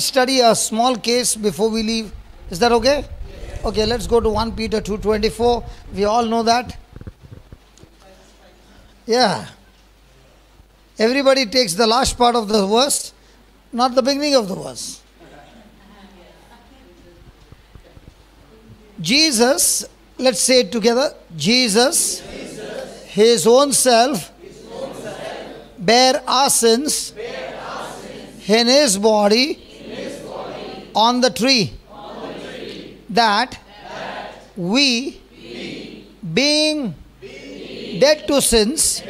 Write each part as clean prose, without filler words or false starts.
will study a small case before we leave. Is that okay? Okay, let's go to 1 Peter 2:24. We all know that. Yeah. Everybody takes the last part of the verse, not the beginning of the verse. Jesus, let's say it together. Jesus, his own self, bare our sins in his body on the tree, that we, being dead to sins,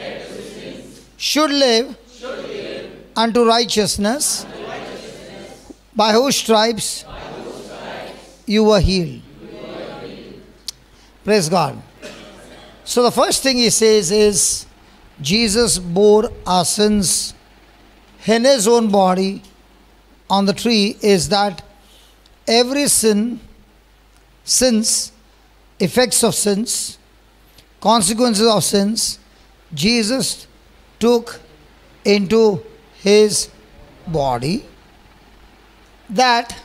should live unto righteousness, by whose stripes you were healed. Praise God. So the first thing he says is, Jesus bore our sins in his own body on the tree, is that every sins, effects of sins, consequences of sins, Jesus took into his body, that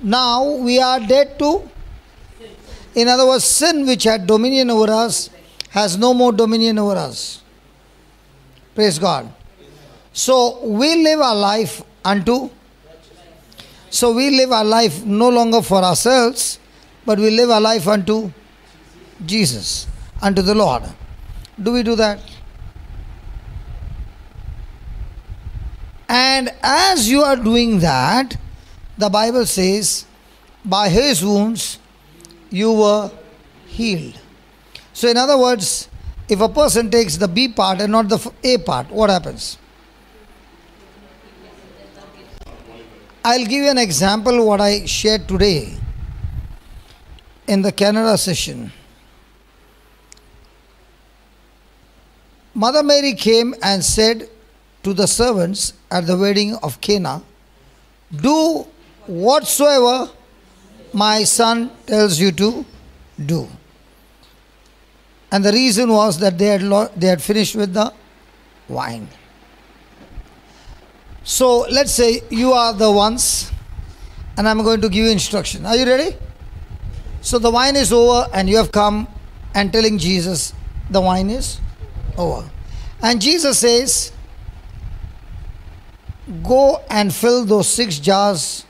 now we are dead to. In other words, sin which had dominion over us has no more dominion over us. Praise God. So we live our life unto. So we live our life no longer for ourselves, but we live our life unto Jesus, unto the Lord. Do we do that? And as you are doing that, the Bible says, by his wounds you were healed. So in other words, if a person takes the B part and not the A part, what happens? I'll give you an example what I shared today in the Canada session. Mother Mary came and said to the servants at the wedding of Cana, do whatsoever my son tells you to do. And the reason was that they had finished with the wine. So let's say you are the ones, and I'm going to give you instruction. Are you ready? So the wine is over, and you have come and telling Jesus the wine is over. And Jesus says, go and fill those 6 jars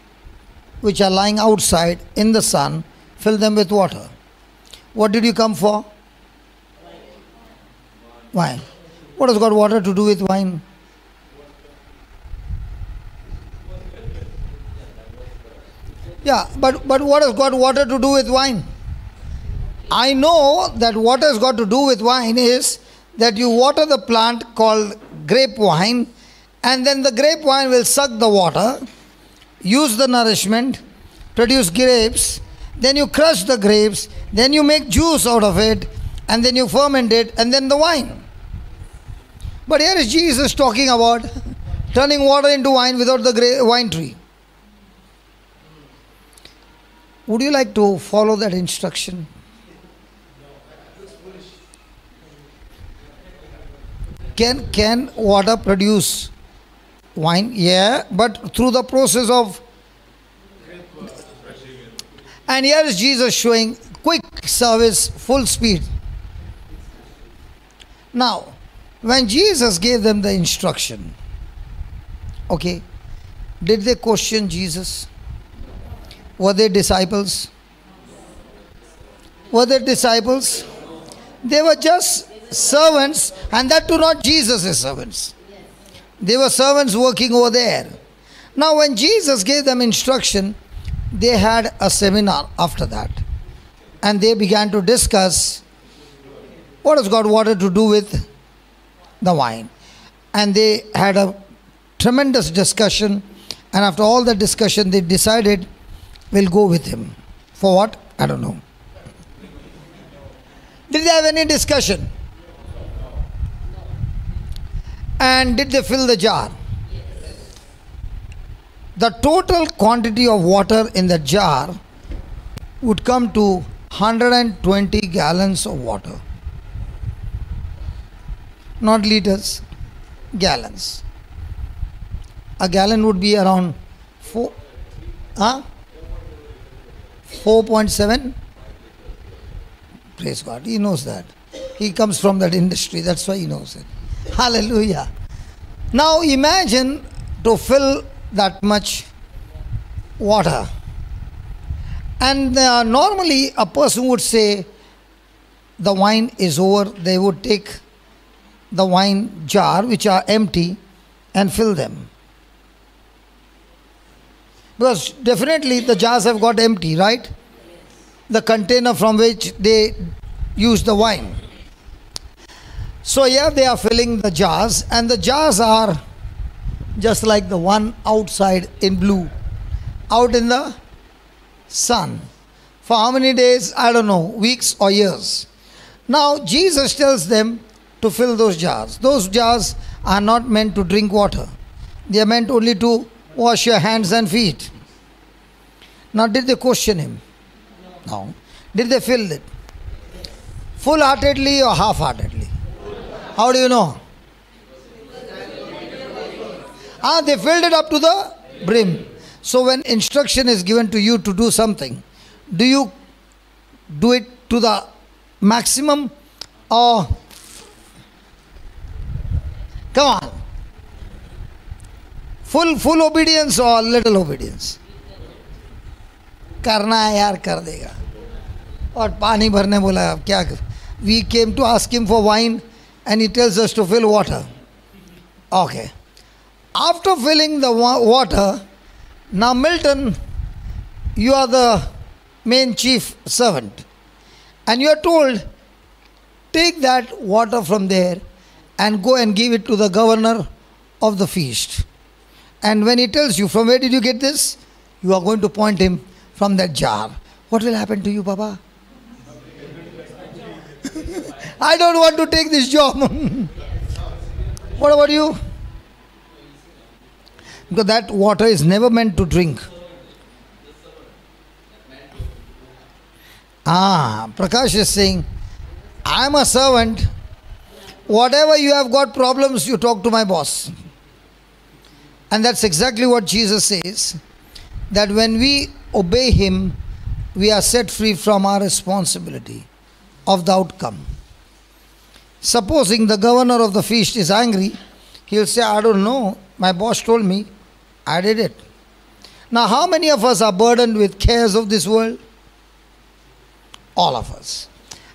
which are lying outside in the sun, fill them with water. What did you come for? Wine. What has got water to do with wine? Yeah, but what has got water to do with wine? I know that what has got to do with wine is that you water the plant called grape wine, and then the grape wine will suck the water, use the nourishment, produce grapes, then you crush the grapes, then you make juice out of it, and then you ferment it, and then the wine. But here is Jesus talking about turning water into wine without the wine tree. Would you like to follow that instruction? Can water produce wine? Yeah, but through the process of... And here is Jesus showing quick service, full speed. Now, when Jesus gave them the instruction, okay, did they question Jesus? Were they disciples? Were they disciples? They were just servants, and that too not Jesus' servants. They were servants working over there. Now when Jesus gave them instruction, they had a seminar after that. And they began to discuss what has got water to do with the wine. And they had a tremendous discussion. And after all the discussion, they decided, we'll go with him. For what? I don't know. Did they have any discussion? And did they fill the jar? The total quantity of water in the jar would come to 120 gallons of water. Not liters, gallons. A gallon would be around 4, huh? 4.7. Praise God. He knows that. He comes from that industry. That's why he knows it. Hallelujah. Now imagine to fill that much water. And normally a person would say the wine is over. They would take the wine jar which are empty and fill them. Because definitely the jars have got empty, right? The container from which they use the wine. So here they are filling the jars, and the jars are just like the one outside in blue, out in the sun. For how many days? I don't know, weeks or years. Now Jesus tells them to fill those jars. Those jars are not meant to drink water. They are meant only to wash your hands and feet. Now did they question him? No. Did they fill it? Full-heartedly or half-heartedly? How do you know? They filled it up to the brim. So when instruction is given to you to do something, do you do it to the maximum or come on, full obedience or little obedience? करना है यार, कर देगा. और पानी भरने बोला, अब क्या? We came to ask him for wine and he tells us to fill water. Okay. After filling the water, now Milton, you are the main chief servant, and you are told, take that water from there and go and give it to the governor of the feast. And when he tells you, from where did you get this? You are going to point him from that jar. What will happen to you, Baba? I don't want to take this job. What about you? Because that water is never meant to drink. Prakash is saying, I am a servant. Whatever you have got problems, you talk to my boss. And that's exactly what Jesus says, that when we obey him, we are set free from our responsibility of the outcome. Supposing the governor of the feast is angry, he'll say, I don't know, my boss told me, I did it. Now how many of us are burdened with cares of this world? All of us.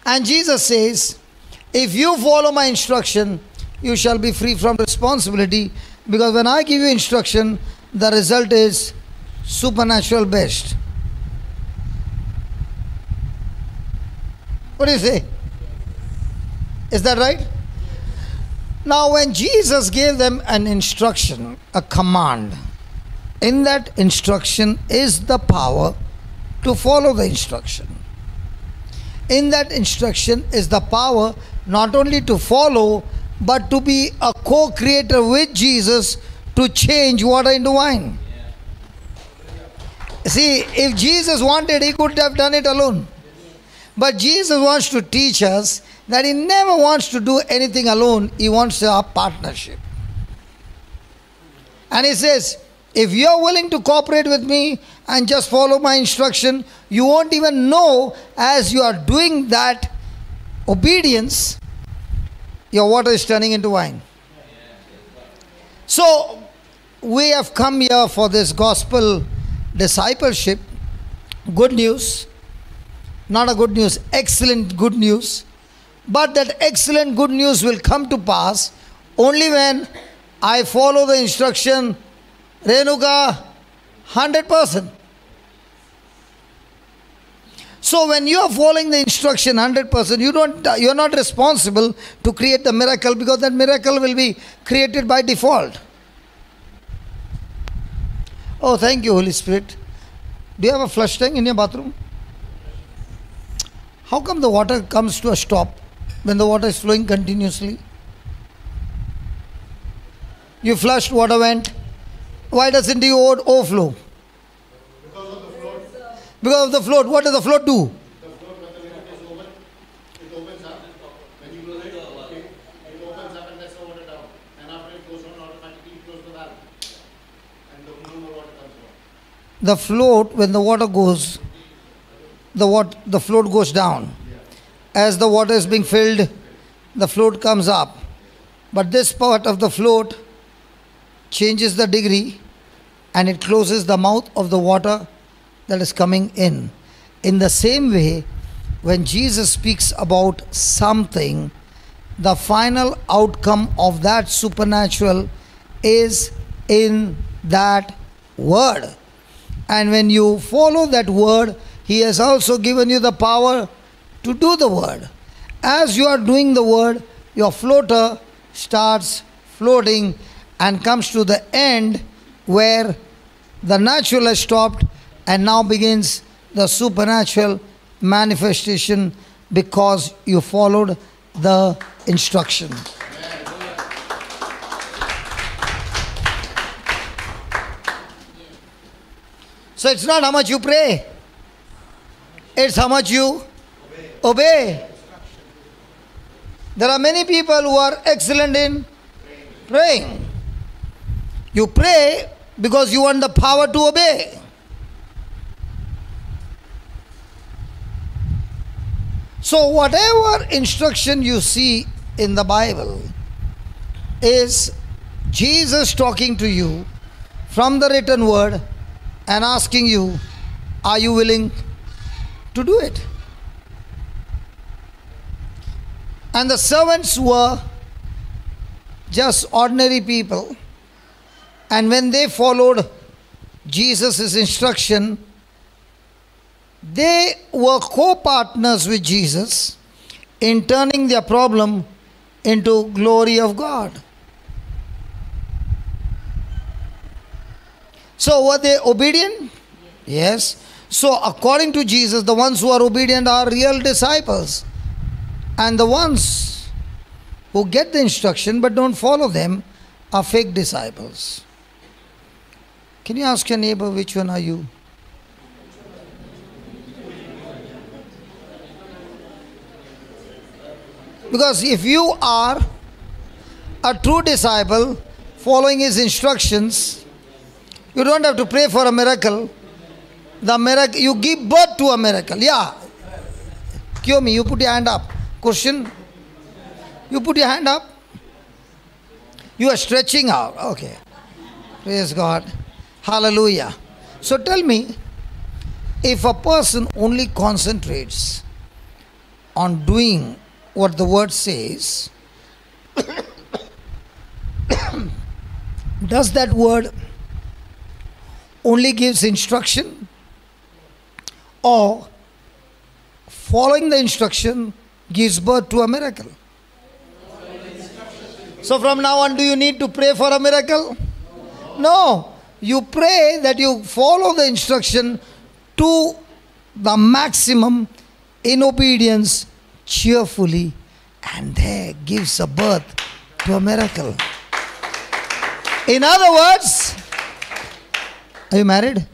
And Jesus says, if you follow my instruction, you shall be free from responsibility, because when I give you instruction, the result is supernatural best. What do you say? Is that right? Now when Jesus gave them an instruction, a command, in that instruction is the power to follow the instruction. In that instruction is the power not only to follow, but to be a co-creator with Jesus to change water into wine. See, if Jesus wanted, he could have done it alone. But Jesus wants to teach us that he never wants to do anything alone. He wants a partnership. And he says, if you are willing to cooperate with me and just follow my instruction, you won't even know as you are doing that obedience, your water is turning into wine. So, we have come here for this gospel discipleship. Good news. Not a good news, excellent good news. But that excellent good news will come to pass only when I follow the instruction, Renuka, 100%. So when you are following the instruction 100%, you are not responsible to create the miracle, because that miracle will be created by default. Oh, thank you, Holy Spirit. Do you have a flush tank in your bathroom? How come the water comes to a stop when the water is flowing continuously? You flushed, water went. Why doesn't it overflow? Because of the float. Because of the float. What does the float do? The float, when the limit is open, it opens up. When you close it, it opens up and lets the water down. And after it goes on, automatically close the valve. And no more water comes out. the float, when the water goes, the float goes down. As the water is being filled, the float comes up. But this part of the float changes the degree and it closes the mouth of the water that is coming in. In the same way, when Jesus speaks about something, the final outcome of that supernatural is in that word. And when you follow that word, He has also given you the power to do the word. As you are doing the word, your floater starts floating and comes to the end where the natural has stopped, and now begins the supernatural manifestation because you followed the instruction. So it's not how much you pray, it's how much you obey. There are many people who are excellent in praying. You pray because you want the power to obey. So whatever instruction you see in the Bible is Jesus talking to you from the written word and asking you, are you willing to do it? And the servants were just ordinary people. And when they followed Jesus' instruction, they were co-partners with Jesus in turning their problem into glory of God. So were they obedient? Yes. So according to Jesus, the ones who are obedient are real disciples. And the ones who get the instruction but don't follow them are fake disciples. Can you ask your neighbor, which one are you? Because if you are a true disciple following his instructions, you don't have to pray for a miracle. The miracle, you give birth to a miracle. Yeah. Kyomi, you put your hand up. Question? You put your hand up. You are stretching out. Okay. Praise God. Hallelujah. So tell me, if a person only concentrates on doing what the word says, does that word only gives instruction, or following the instruction gives birth to a miracle? So from now on, do you need to pray for a miracle? No. You pray that you follow the instruction to the maximum in obedience, cheerfully, and there gives a birth to a miracle. In other words, are you married?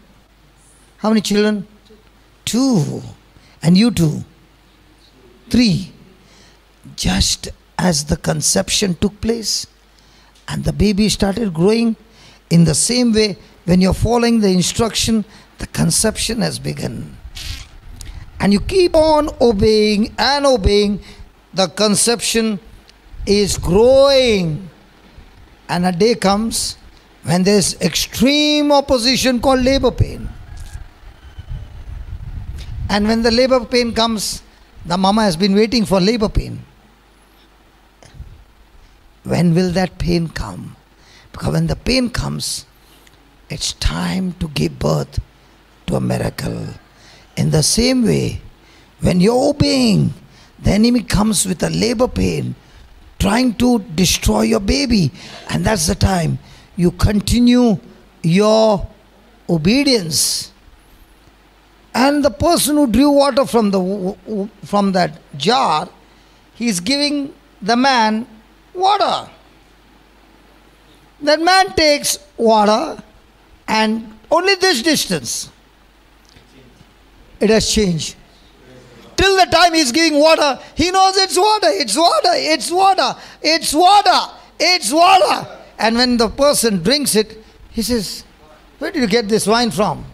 How many children? 2. And you 2? 3. Just as the conception took place and the baby started growing, in the same way, when you're following the instruction, the conception has begun. And you keep on obeying and obeying, the conception is growing. And a day comes when there's extreme opposition called labor pain. And when the labor pain comes, the mama has been waiting for labor pain. When will that pain come? Because when the pain comes, it's time to give birth to a miracle. In the same way, when you're obeying, the enemy comes with a labor pain, trying to destroy your baby. And that's the time you continue your obedience. And the person who drew water from that jar, he's giving the man water. That man takes water and only this distance, it has changed. Till the time he's giving water, he knows it's water, it's water, it's water, it's water, it's water. And when the person drinks it, he says, where did you get this wine from?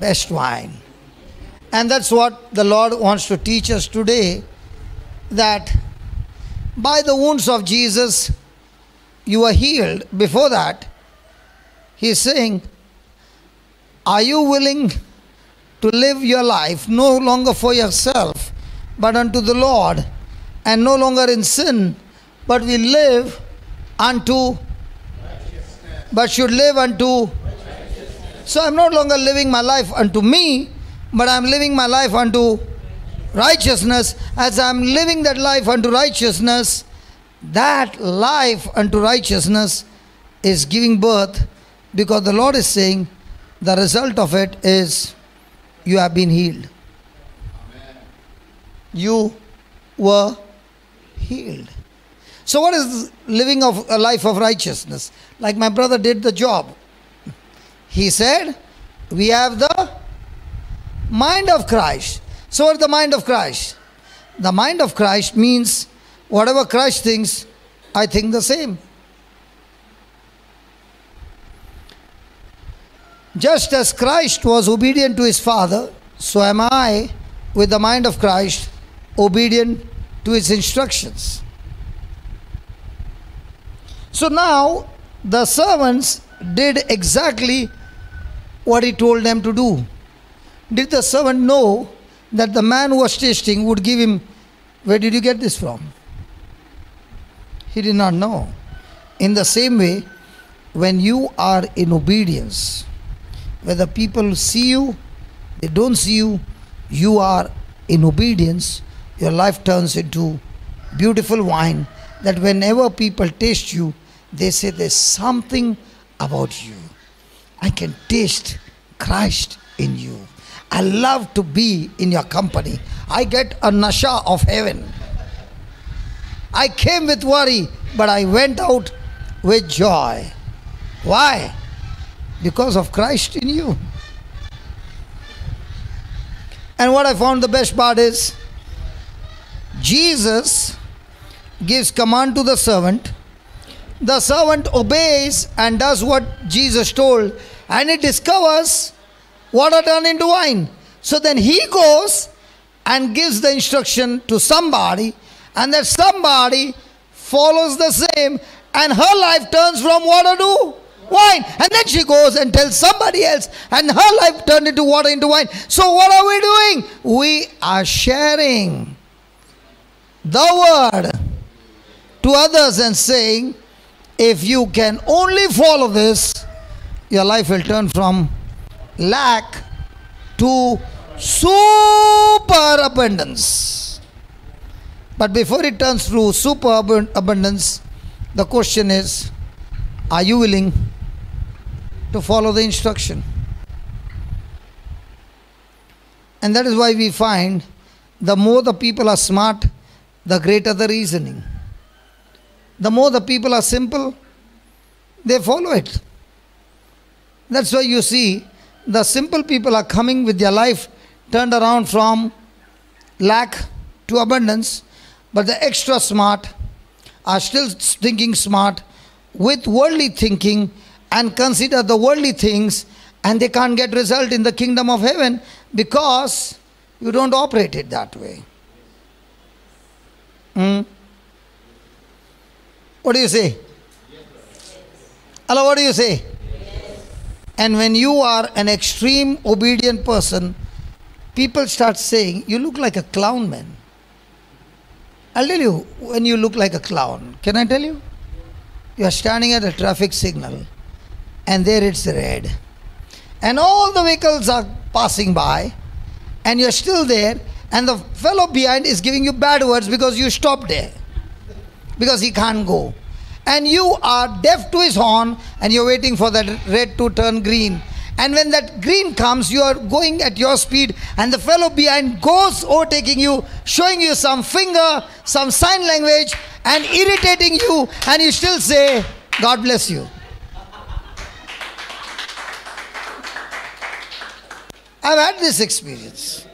best wine. And that's what the Lord wants to teach us today, that by the wounds of Jesus, you are healed. Before that, He is saying, are you willing to live your life no longer for yourself, but unto the Lord, and no longer in sin, but we live unto, but should live unto. So I'm no longer living my life unto me, but I'm living my life unto righteousness. As I'm living that life unto righteousness, that life unto righteousness is giving birth, because the Lord is saying the result of it is you have been healed. Amen. You were healed. So what is living of a life of righteousness? Like my brother did the job. He said, we have the mind of Christ. So what is the mind of Christ? The mind of Christ means whatever Christ thinks, I think the same. Just as Christ was obedient to His Father, so am I, with the mind of Christ, obedient to His instructions. So now, the servants did exactly what He told them to do. Did the servant know that the man who was tasting would give him, where did you get this from? He did not know. In the same way, when you are in obedience, whether people see you, they don't see you, you are in obedience, your life turns into beautiful wine, that whenever people taste you, they say there's something about you. I can taste Christ in you. I love to be in your company. I get a nasha of heaven. I came with worry, but I went out with joy. Why? Because of Christ in you. And what I found the best part is, Jesus gives command to the servant obeys and does what Jesus told, and he discovers water turned into wine. So then he goes and gives the instruction to somebody, and that somebody follows the same, and her life turns from water to wine. And then she goes and tells somebody else, and her life turned into water into wine. So what are we doing? We are sharing the word to others and saying, if you can only follow this, your life will turn from lack to super abundance. But before it turns to super abundance, the question is, are you willing to follow the instruction? And that is why we find the more the people are smart, the greater the reasoning. The more the people are simple, they follow it. That's why you see the simple people are coming with their life turned around from lack to abundance, but the extra smart are still thinking smart with worldly thinking and consider the worldly things, and they can't get result in the kingdom of heaven because you don't operate it that way. What do you say? Hello, what do you say? And when you are an extreme obedient person, people start saying, you look like a clown, man. I'll tell you when you look like a clown. Can I tell you? You are standing at a traffic signal and there it's red. And all the vehicles are passing by and you're still there, and the fellow behind is giving you bad words because you stopped there. Because he can't go. And you are deaf to his horn and you're waiting for that red to turn green. And when that green comes, you are going at your speed and the fellow behind goes overtaking you, showing you some finger, some sign language and irritating you, and you still say, God bless you. I've had this experience.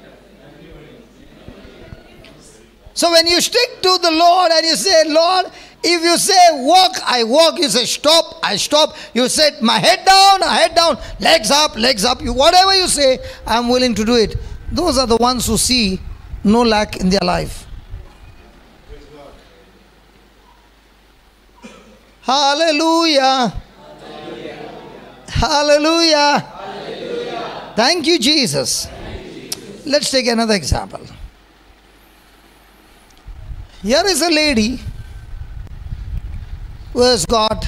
So when you stick to the Lord and you say, Lord, If you say walk, I walk. You say stop, I stop. You say my head down, I head down. Legs up, legs up. Whatever you say, I'm willing to do it. Those are the ones who see no lack in their life. Hallelujah. Hallelujah. Hallelujah. Thank you, Jesus. Let's take another example. Here is a lady who has got,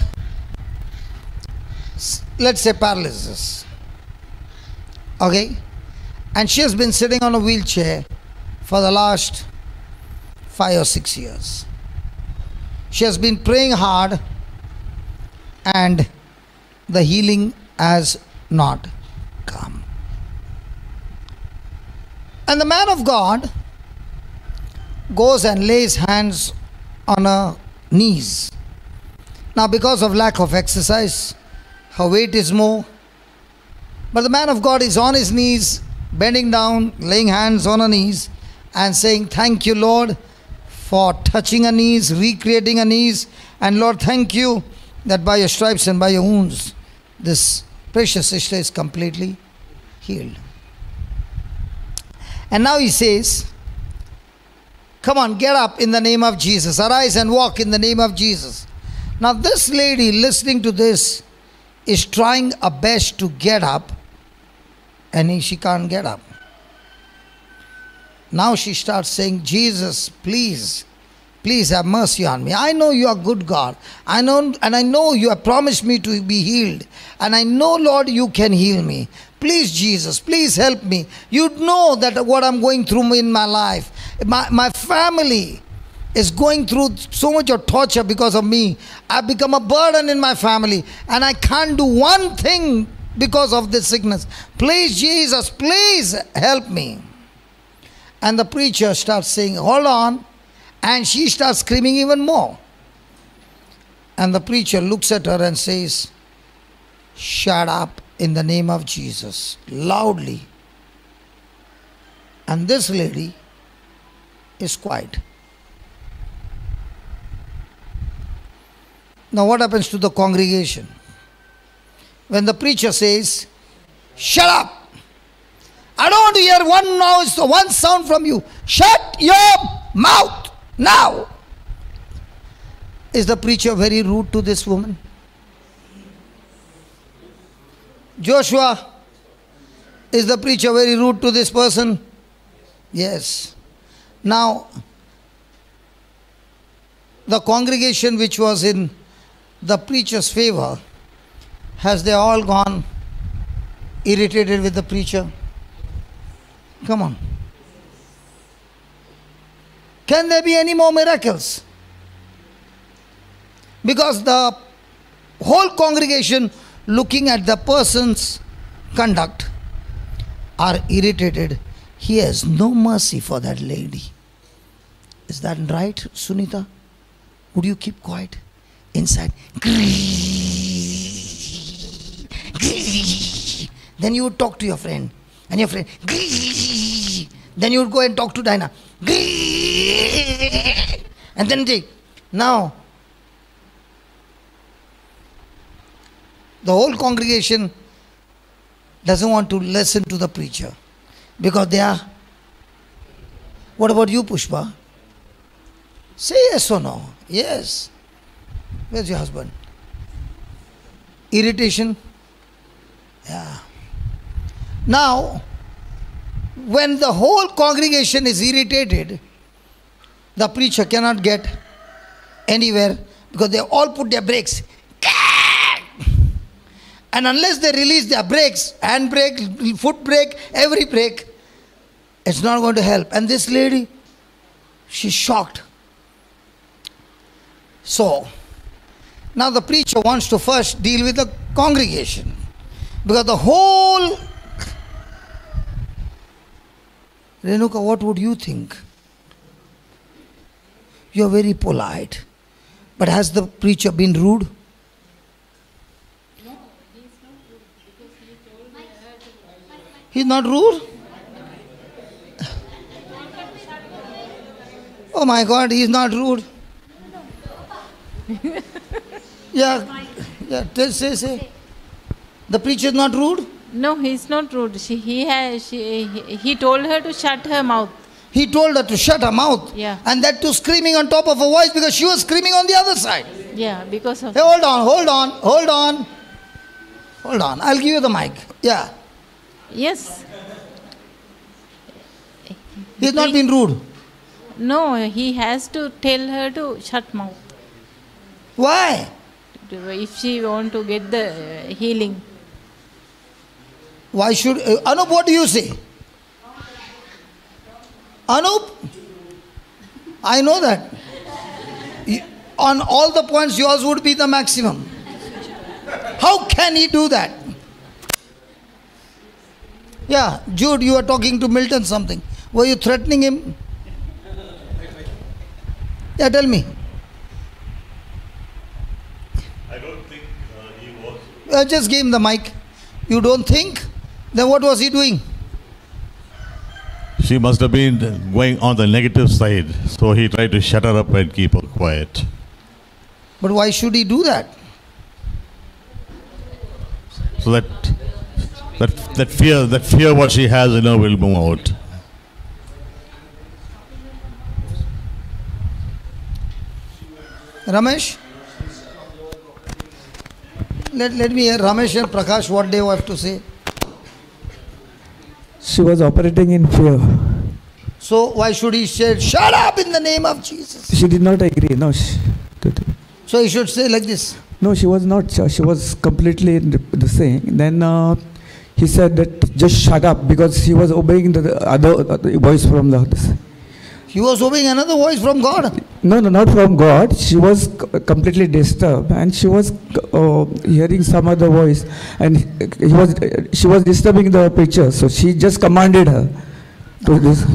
let's say, paralysis. Okay? And she has been sitting on a wheelchair for the last 5 or 6 years. She has been praying hard and the healing has not come. And the man of God goes and lays hands on her knees. Now, because of lack of exercise, her weight is more. But the man of God is on his knees, bending down, laying hands on her knees and saying, thank you, Lord, for touching her knees, recreating her knees. And Lord, thank you that by your stripes and by your wounds, this precious sister is completely healed. And now he says, come on, get up in the name of Jesus. Arise and walk in the name of Jesus. Now this lady listening to this is trying her best to get up and she can't get up. Now she starts saying, Jesus, please have mercy on me. I know you are good God. I know you have promised me to be healed. And I know, Lord, you can heal me. Please, Jesus, please help me. You know that what I'm going through in my life. My family is going through so much of torture because of me. I've become a burden in my family. And I can't do one thing because of this sickness. Please, Jesus, please help me. And the preacher starts saying, hold on. And she starts screaming even more. And the preacher looks at her and says, shut up in the name of Jesus, loudly. And this lady is quiet. Now what happens to the congregation? When the preacher says, shut up. I don't want to hear one noise or one sound from you. Shut your mouth now. Is the preacher very rude to this woman? Joshua, is the preacher very rude to this person? Yes. Now, the congregation which was in the preacher's favor, has they all gone irritated with the preacher? Come on. Can there be any more miracles? Because the whole congregation looking at the person's conduct are irritated. He has no mercy for that lady. Is that right, Sunita? Would you keep quiet? Inside. Then you would talk to your friend. And your friend. Then you would go and talk to Dinah. And then they. Now, the whole congregation doesn't want to listen to the preacher because they are. What about you, Pushpa? Say yes or no. Yes. Where's your husband? Irritation? Yeah. Now, when the whole congregation is irritated, the preacher cannot get anywhere because they all put their brakes. And unless they release their brakes, hand brake, foot brake, every brake, it's not going to help. And this lady, she's shocked. So, now the preacher wants to first deal with the congregation. Because the whole... Renuka, what would you think? You're very polite. But has the preacher been rude? No, he's not rude because he told me I had to... He's not rude? Oh my God, he's not rude. Yeah, yeah. Say. The preacher is not rude. No, he's not rude. He told her to shut her mouth. He told her to shut her mouth. Yeah. And that too screaming on top of her voice because she was screaming on the other side. Yeah, because of. Hey, hold on. I'll give you the mic. Yeah. Yes. He's not been rude. No, he has to tell her to shut mouth Why? if she want to get the healing. Why should... Anup, what do you say? Anup? I know that. On all the points, yours would be the maximum. How can he do that? Yeah, Jude, you were talking to Milton something. Were you threatening him? Yeah, tell me. I don't think he was. I just gave him the mic. You don't think? Then what was he doing? She must have been going on the negative side, so he tried to shut her up and keep her quiet. But why should he do that? So that fear what she has in her will move out. Ramesh? Let me hear Ramesh and Prakash what they have to say. She was operating in fear. So why should he say, shut up in the name of Jesus? She did not agree. No. So he should say like this. No, she was not. She was completely the same. Then he said that just shut up because he was obeying the other voice from the. He was obeying another voice from God. No, not from God. She was completely disturbed, and she was hearing some other voice, and she was disturbing the preacher. So she just commanded her to this.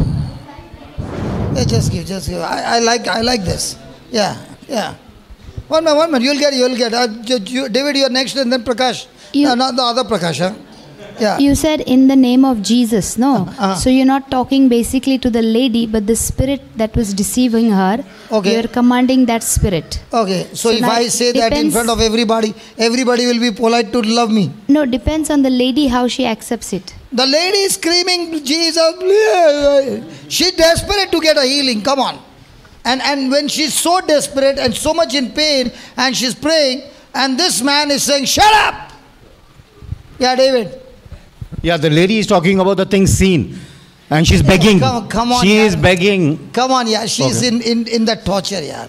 Yeah, just give. I like this. Yeah. One minute. You'll get. David, you're next, and then Prakash. Not the other Prakash. Huh? Yeah. You said in the name of Jesus, no? So you're not talking basically to the lady, but the spirit that was deceiving her. Okay. You're commanding that spirit. Okay. So if I say that in front of everybody will be polite to love me. No, depends on the lady how she accepts it. The lady is screaming, Jesus. She's desperate to get a healing. Come on. And when she's so desperate and so much in pain and she's praying and this man is saying, shut up. Yeah, David. Yeah, the lady is talking about the things seen. And she's begging. Come on. She is begging. Come on, yeah. She's in that torture, yeah.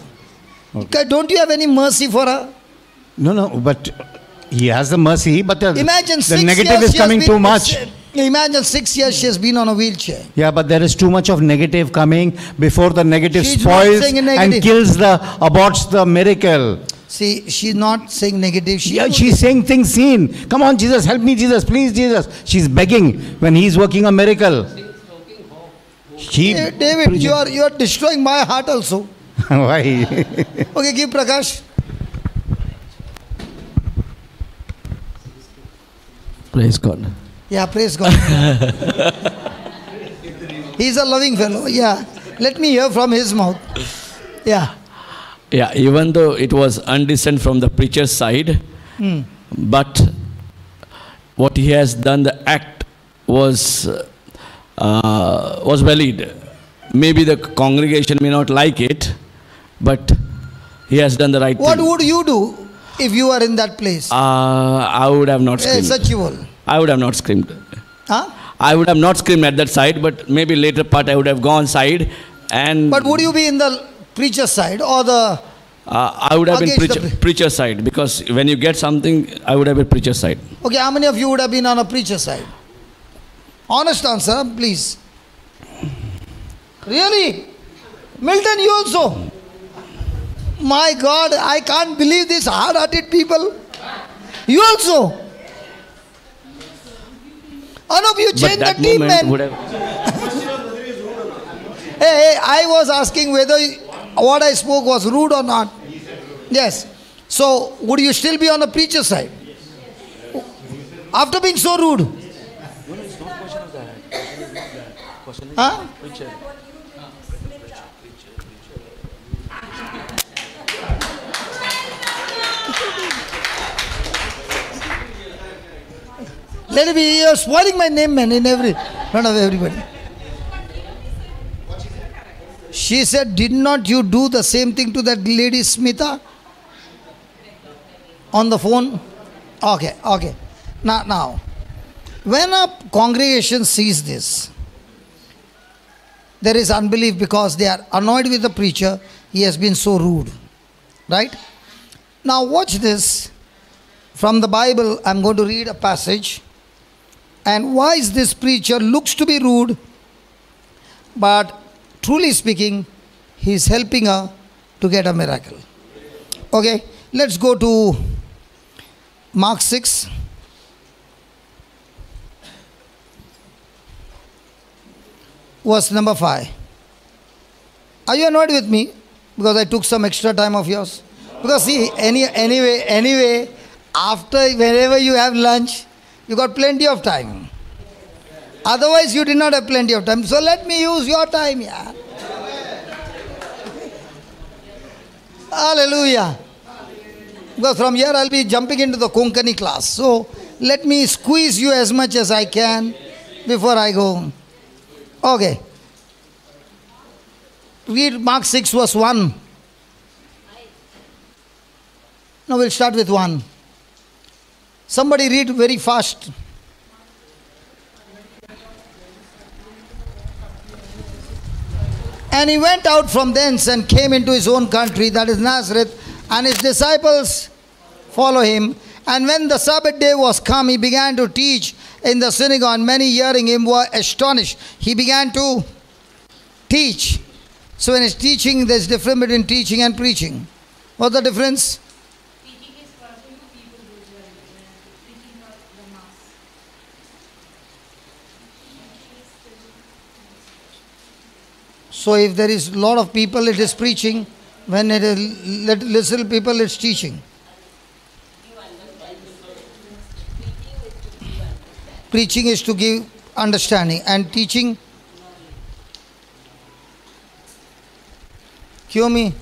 Okay. Don't you have any mercy for her? No, but he has the mercy, but the negative is coming too much. Imagine 6 years she has been on a wheelchair. Yeah, but there is too much of negative coming before the negative She's spoils not saying and kills aborts the miracle. See, she's not saying negative. She's saying things seen. Come on, Jesus, help me, Jesus, please, Jesus. She's begging when he's working a miracle. David, you are destroying my heart also. Why? Okay, give Prakash. Praise God. Yeah, praise God. He's a loving fellow. Yeah. Let me hear from his mouth. Yeah. Yeah, even though it was undecent from the preacher's side, but what he has done, the act was valid. Maybe the congregation may not like it, but he has done the right thing. What would you do if you were in that place? I would have not screamed. Sachival. I would have not screamed. Huh? I would have not screamed at that side, but maybe later part I would have gone side and... But would you be in the preacher's side or the... I would have been preacher's side, because when you get something, I would have been preacher's side. Okay, how many of you would have been on a preacher's side? Honest answer, please. Really? Milton, you also? My God, I can't believe these hard-hearted people. You also? Anup, you changed the team, man. Hey, I was asking whether what I spoke was rude or not. Yes. So, would you still be on the preacher's side? After being so rude? Huh? Let it be. You're spoiling my name, man, in front of everybody. She said, did not you do the same thing to that lady Smita? On the phone? Okay. Now, when a congregation sees this, there is unbelief because they are annoyed with the preacher. He has been so rude. Right? Now watch this. From the Bible, I'm going to read a passage. And why is this preacher looks to be rude, but truly speaking, he's helping her to get a miracle. Okay, let's go to Mark 6. Verse number 5. Are you annoyed with me? Because I took some extra time of yours. Because see, anyway, after whenever you have lunch, you got plenty of time. Otherwise, you did not have plenty of time. So let me use your time, yeah. Hallelujah. Because from here I'll be jumping into the Konkani class. So let me squeeze you as much as I can before I go. Okay. Read Mark 6 verse 1. No, we'll start with 1. Somebody read very fast. And he went out from thence and came into his own country, that is Nazareth, and his disciples follow him. And when the Sabbath day was come, he began to teach in the synagogue. Many hearing him were astonished. He began to teach. So when he's teaching, there's difference between teaching and preaching. What's the difference? Teaching is for a few people usually, preaching for the mass. So if there is a lot of people, it is preaching. When it is little people, it's teaching. Preaching is to give understanding, and teaching. Cue me.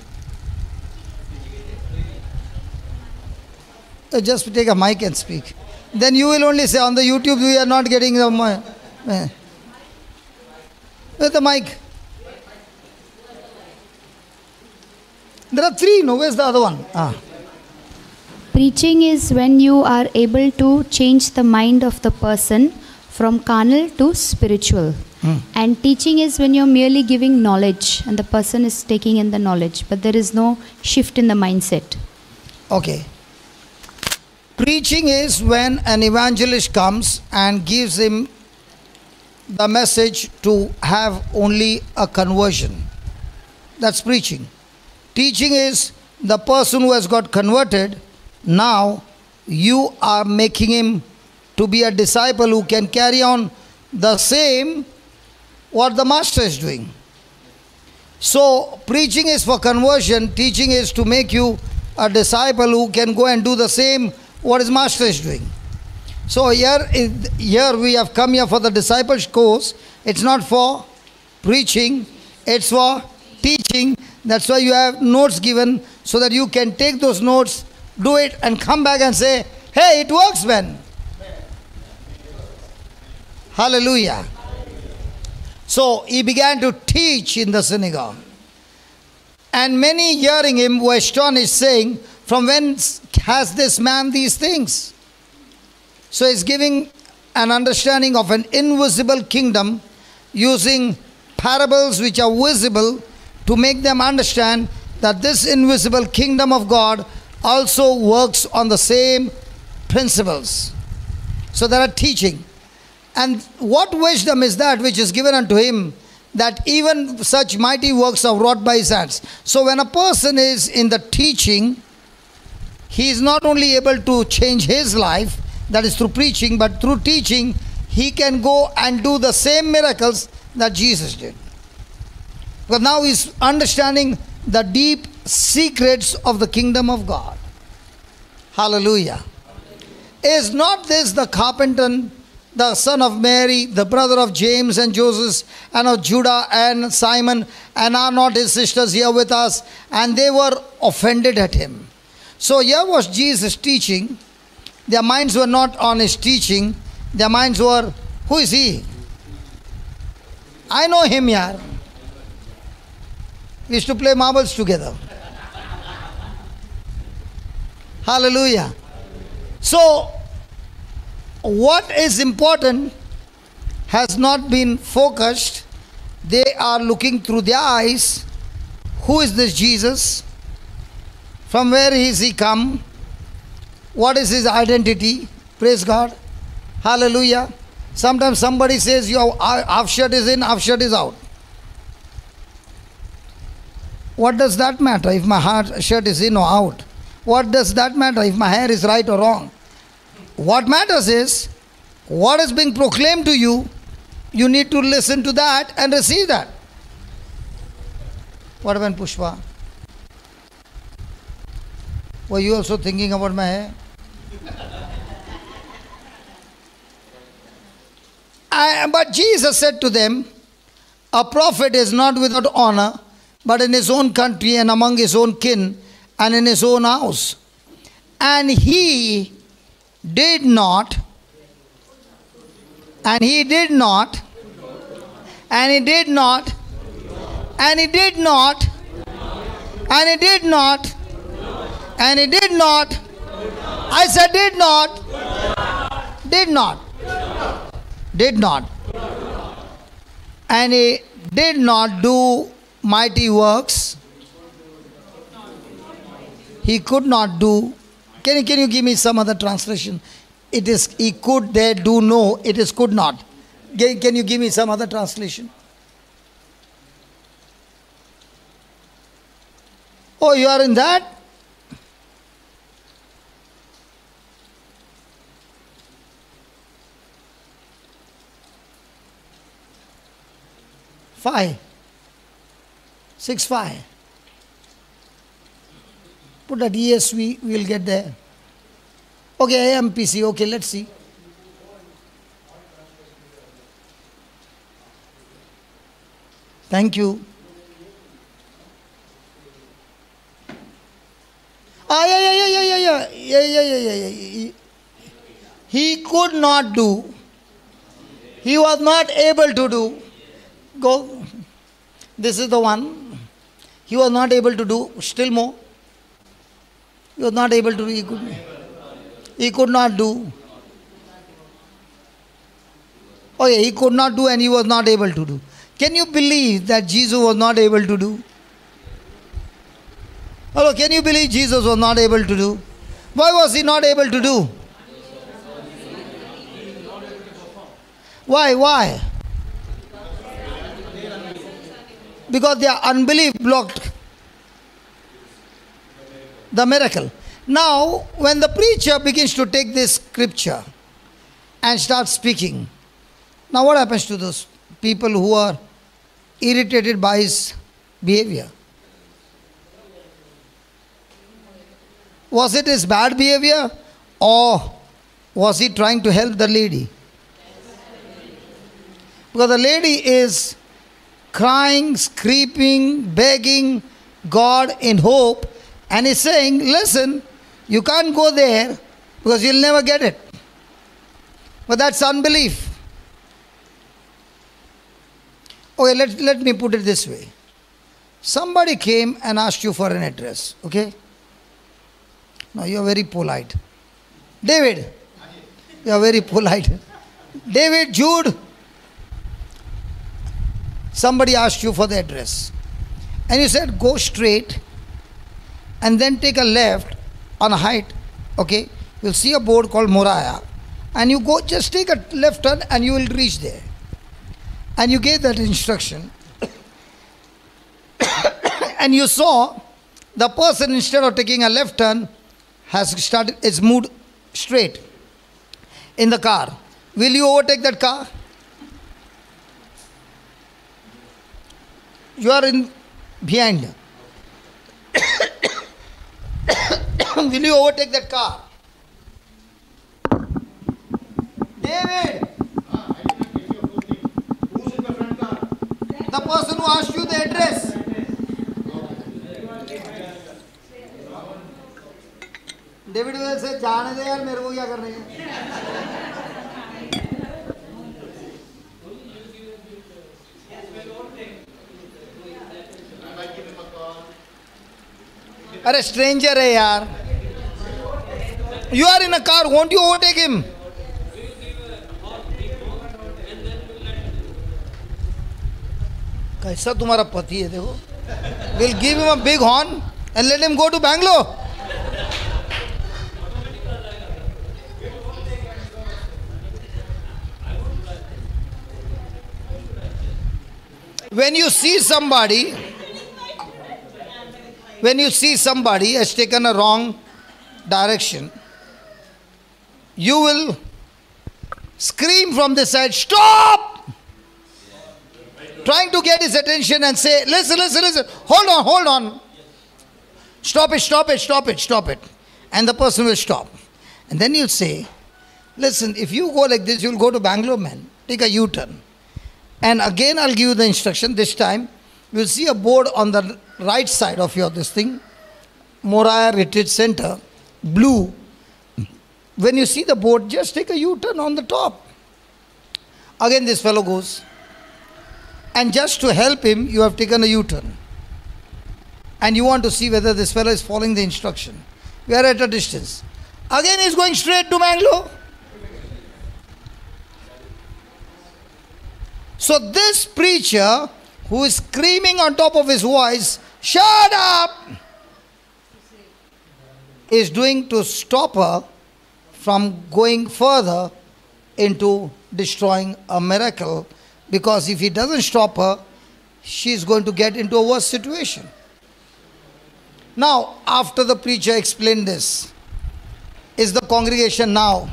Just take a mic and speak. Then you will only say on the YouTube we are not getting the mic. With the mic. There are 3, no? Where's the other one? Preaching is when you are able to change the mind of the person from carnal to spiritual. And teaching is when you're merely giving knowledge and the person is taking in the knowledge, but there is no shift in the mindset. Okay. Preaching is when an evangelist comes and gives him the message to have only a conversion. That's preaching. Teaching is the person who has got converted. Now you are making him to be a disciple who can carry on the same what the master is doing. So preaching is for conversion. Teaching is to make you a disciple who can go and do the same what his master is doing. So here we have come here for the discipleship course. It's not for preaching, it's for teaching. That's why you have notes given so that you can take those notes, do it and come back and say, hey, it works, man. Hallelujah. So he began to teach in the synagogue. And many hearing him were astonished, saying, from whence has this man these things? So he's giving an understanding of an invisible kingdom using parables which are visible to make them understand that this invisible kingdom of God also works on the same principles. So there are teaching. And what wisdom is that which is given unto him, that even such mighty works are wrought by his hands. So when a person is in the teaching, he is not only able to change his life, that is through preaching, but through teaching, he can go and do the same miracles that Jesus did. Because now he is understanding the deep secrets of the kingdom of God. Hallelujah. Is not this the carpenter, the son of Mary, the brother of James and Joseph, and of Judah and Simon, and are not his sisters here with us? And they were offended at him. So here was Jesus teaching. Their minds were not on his teaching. Their minds were, who is he? I know him, yaar. We used to play marbles together. Hallelujah. So, what is important has not been focused. They are looking through their eyes. Who is this Jesus? From where is he come? What is his identity? Praise God. Hallelujah. Sometimes somebody says your half shirt is in, half shirt is out. What does that matter if my shirt is in or out? What does that matter if my hair is right or wrong? What matters is what is being proclaimed to you. You need to listen to that and receive that. What happened, Pushpa? Were you also thinking about my hair? But Jesus said to them, a prophet is not without honor, but in his own country and among his own kin and in his own house. And he did not, and he did not, and he did not, and he did not, and he did not, and he did not. I said did not, did not, did not. And he did not do mighty works. He could not do. Can you give me some other translation? It is he could, there, do, no. It is could not. Can you give me some other translation? Oh, you are in that? Five. 6:5. Put that ESV, we will get there. Okay, AMPC, okay, let's see. Thank you. Yeah. He could not do. He was not able to do. Go. This is the one. He was not able to do. Still more. He was not able to do. He could not do. Oh yeah, he could not do and he was not able to do. Can you believe that Jesus was not able to do? Hello, can you believe Jesus was not able to do? Why was he not able to do? Why? Because their unbelief blocked the miracle. Now, when the preacher begins to take this scripture and start speaking, now what happens to those people who are irritated by his behavior? Was it his bad behavior or was he trying to help the lady? Because the lady is crying, screaming, begging God in hope, and he's saying, listen, you can't go there because you'll never get it. But that's unbelief. Okay, let me put it this way. Somebody came and asked you for an address, okay? Now you are very polite. David, you are very polite. David, Jude, somebody asked you for the address. And you said, go straight and then take a left on a height, okay? You'll see a board called Moriah. And you go, just take a left turn and you will reach there. And you gave that instruction. And you saw the person, instead of taking a left turn, is moved straight in the car. Will you overtake that car? You are in behind. Will you overtake that car? David! Who's in the front car? The person who asked you the address. David will say, जाने दे यार मेरे को क्या करने हैं? अरे stranger है यार. You are in a car, won't you overtake him? कैसा तुम्हारा पति है देखो. We'll give him a big horn and let him go to Bangalore. When you see somebody has taken a wrong direction, you will scream from the side, stop! Trying to get his attention and say, listen, hold on. Stop it. And the person will stop. And then you'll say, listen, if you go like this, you'll go to Bangalore, man. Take a U-turn. And again, I'll give you the instruction. This time, you'll see a board on the right side of your this thing, Moriah Retreat Center, blue. When you see the board, just take a U-turn on the top. Again, this fellow goes. And just to help him, you have taken a U-turn. And you want to see whether this fellow is following the instruction. We are at a distance. Again, he's going straight to Bangalore. So this preacher who is screaming on top of his voice, shut up, is doing to stop her from going further into destroying a miracle, because if he doesn't stop her, she is going to get into a worse situation. Now, after the preacher explained this, is the congregation now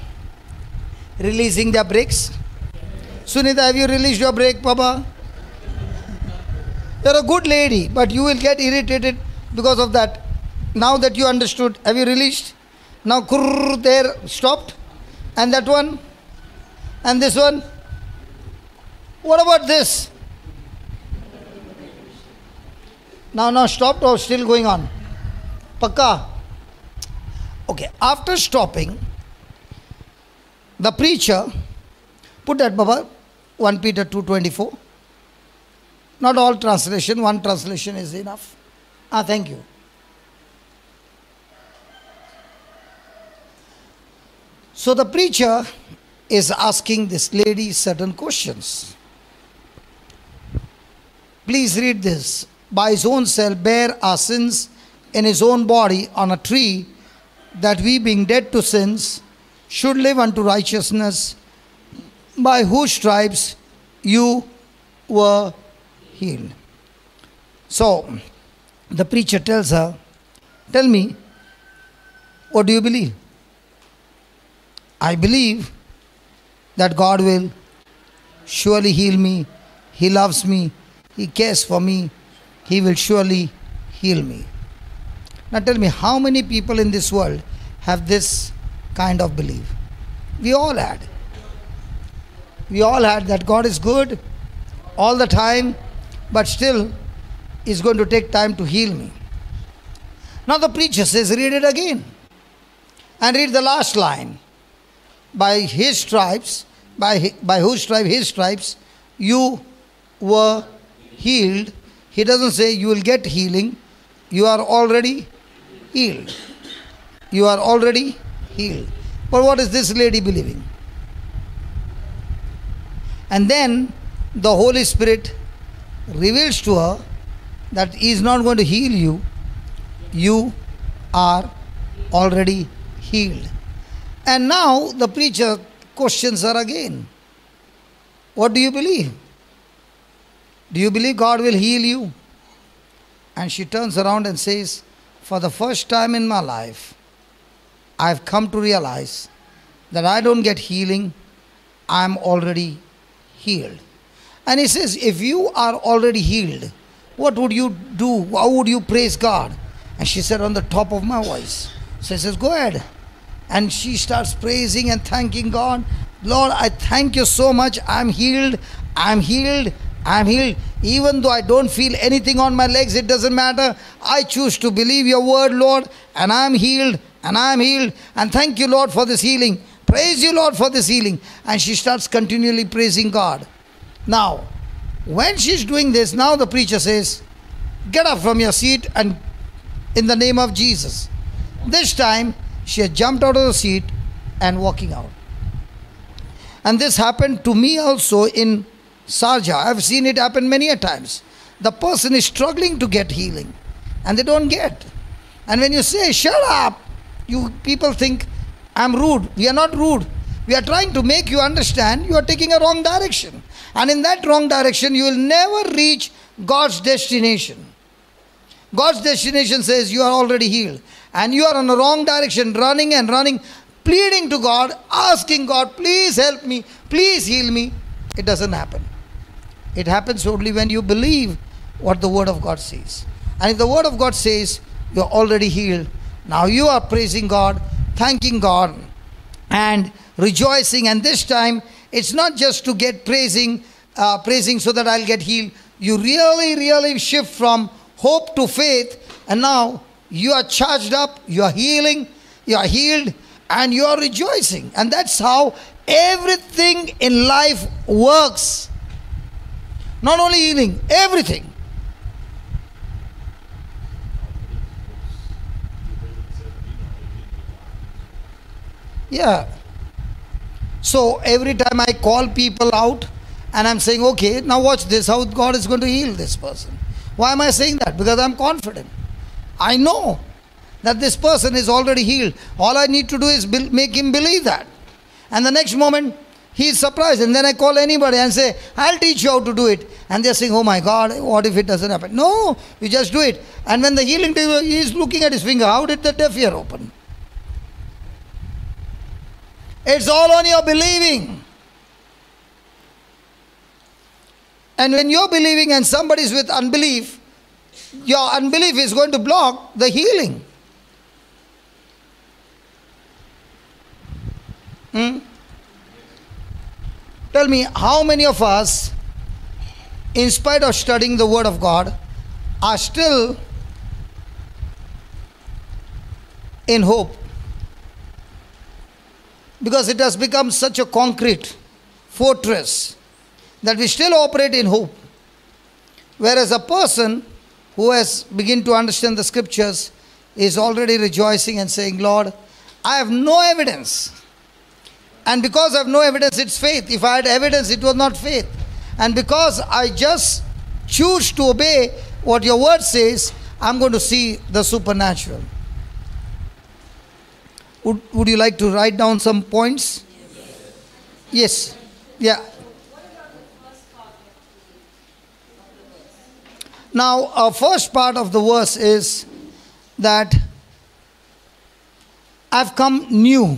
releasing their brakes? Sunita, have you released your brake, Papa? You're a good lady, but you will get irritated because of that. Now that you understood, have you released? Now, kurr, there, stopped. And that one? And this one? What about this? Now stopped or still going on? Pakka? Okay, after stopping, the preacher, put that, Baba, 1 Peter 2:24. Not all translation, one translation is enough. Thank you. So the preacher is asking this lady certain questions. Please read this. By his own self bare our sins in his own body on a tree, that we being dead to sins should live unto righteousness, by whose stripes you were healed. So, the preacher tells her, tell me, what do you believe? I believe that God will surely heal me. He loves me. He cares for me. He will surely heal me. Now tell me, how many people in this world have this kind of belief? We all had. We all had that God is good all the time, but still is going to take time to heal me. Now the preacher says, read it again. And read the last line. By his stripes, by whose stripe? His stripes, you were healed. He doesn't say you will get healing. You are already healed. You are already healed. But what is this lady believing? And then the Holy Spirit reveals to her that He is not going to heal you. You are already healed. And now the preacher questions her again. What do you believe? Do you believe God will heal you? And she turns around and says, for the first time in my life, I've come to realize that I don't get healing, I'm already healed. And he says, if you are already healed, what would you do? How would you praise God? And she said, on the top of my voice. So he says, go ahead. And she starts praising and thanking God. Lord, I thank you so much. I'm healed. I'm healed. I'm healed. Even though I don't feel anything on my legs, it doesn't matter. I choose to believe your word, Lord. And I'm healed. And I'm healed. And thank you, Lord, for this healing. Praise you, Lord, for this healing. And she starts continually praising God. Now, when she's doing this, now the preacher says, get up from your seat and in the name of Jesus. This time, she had jumped out of the seat and walking out. And this happened to me also in Sharjah. I've seen it happen many a times. The person is struggling to get healing and they don't get. And when you say, shut up, you people think I'm rude. We are not rude. We are trying to make you understand you are taking a wrong direction. And in that wrong direction, you will never reach God's destination. God's destination says you are already healed. And you are on the wrong direction, running and running, pleading to God, asking God, please help me, please heal me. It doesn't happen. It happens only when you believe what the Word of God says. And if the Word of God says you are already healed, now you are praising God, thanking God, and rejoicing. And this time, it's not just to get praising so that I'll get healed. You really shift from hope to faith, and now you are charged up, you are healing, you are healed, and you are rejoicing. And that's how everything in life works. Not only healing, everything. Yeah. So every time I call people out and I'm saying, okay, now watch this, how God is going to heal this person. Why am I saying that? Because I'm confident. I know that this person is already healed. All I need to do is make him believe that. And the next moment, he is surprised. And then I call anybody and say, I'll teach you how to do it. And they're saying, oh my God, what if it doesn't happen? No, you just do it. And when the healing table, he is looking at his finger, how did the deaf ear open? It's all on your believing. And when you're believing and somebody's with unbelief, your unbelief is going to block the healing. Tell me, how many of us, in spite of studying the Word of God, are still in hope? Because it has become such a concrete fortress that we still operate in hope. Whereas a person who has begun to understand the scriptures is already rejoicing and saying, Lord, I have no evidence. And because I have no evidence, it's faith. If I had evidence, it was not faith. And because I just choose to obey what your word says, I'm going to see the supernatural. Would you like to write down some points? Yes. Yeah. Now, our first part of the verse is that I've come new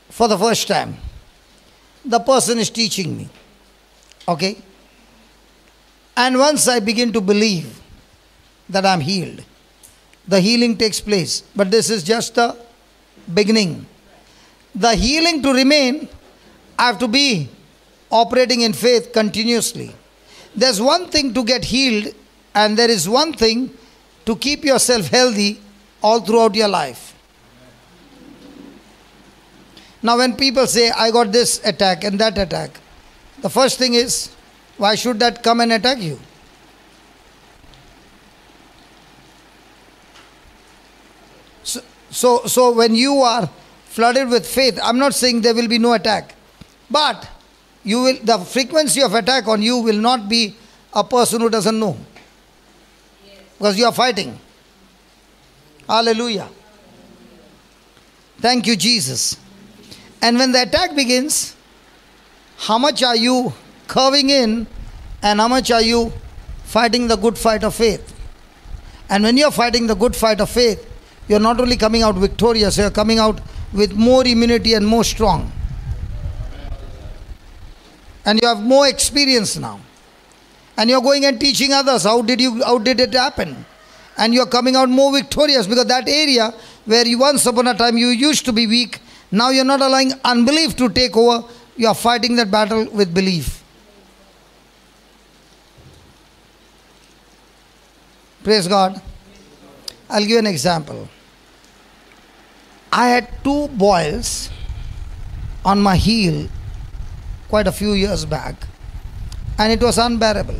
for the first time. The person is teaching me. Okay? And once I begin to believe that I'm healed, the healing takes place. But this is just the beginning. The healing to remain, I have to be operating in faith continuously. There's one thing to get healed, and there is one thing to keep yourself healthy all throughout your life. Now when people say, I got this attack and that attack, the first thing is, why should that come and attack you? So when you are flooded with faith, I'm not saying there will be no attack, but the frequency of attack on you will not be a person who doesn't know. Because you are fighting. Hallelujah. Thank you, Jesus. And when the attack begins, how much are you curving in and how much are you fighting the good fight of faith? And when you're fighting the good fight of faith, you're not only coming out victorious, you're coming out with more immunity and more strong. And you have more experience now. And you're going and teaching others, how did it happen? And you're coming out more victorious, because that area where you once upon a time you used to be weak, now you're not allowing unbelief to take over, you are fighting that battle with belief. Praise God. I'll give you an example. I had 2 boils on my heel quite a few years back, and it was unbearable.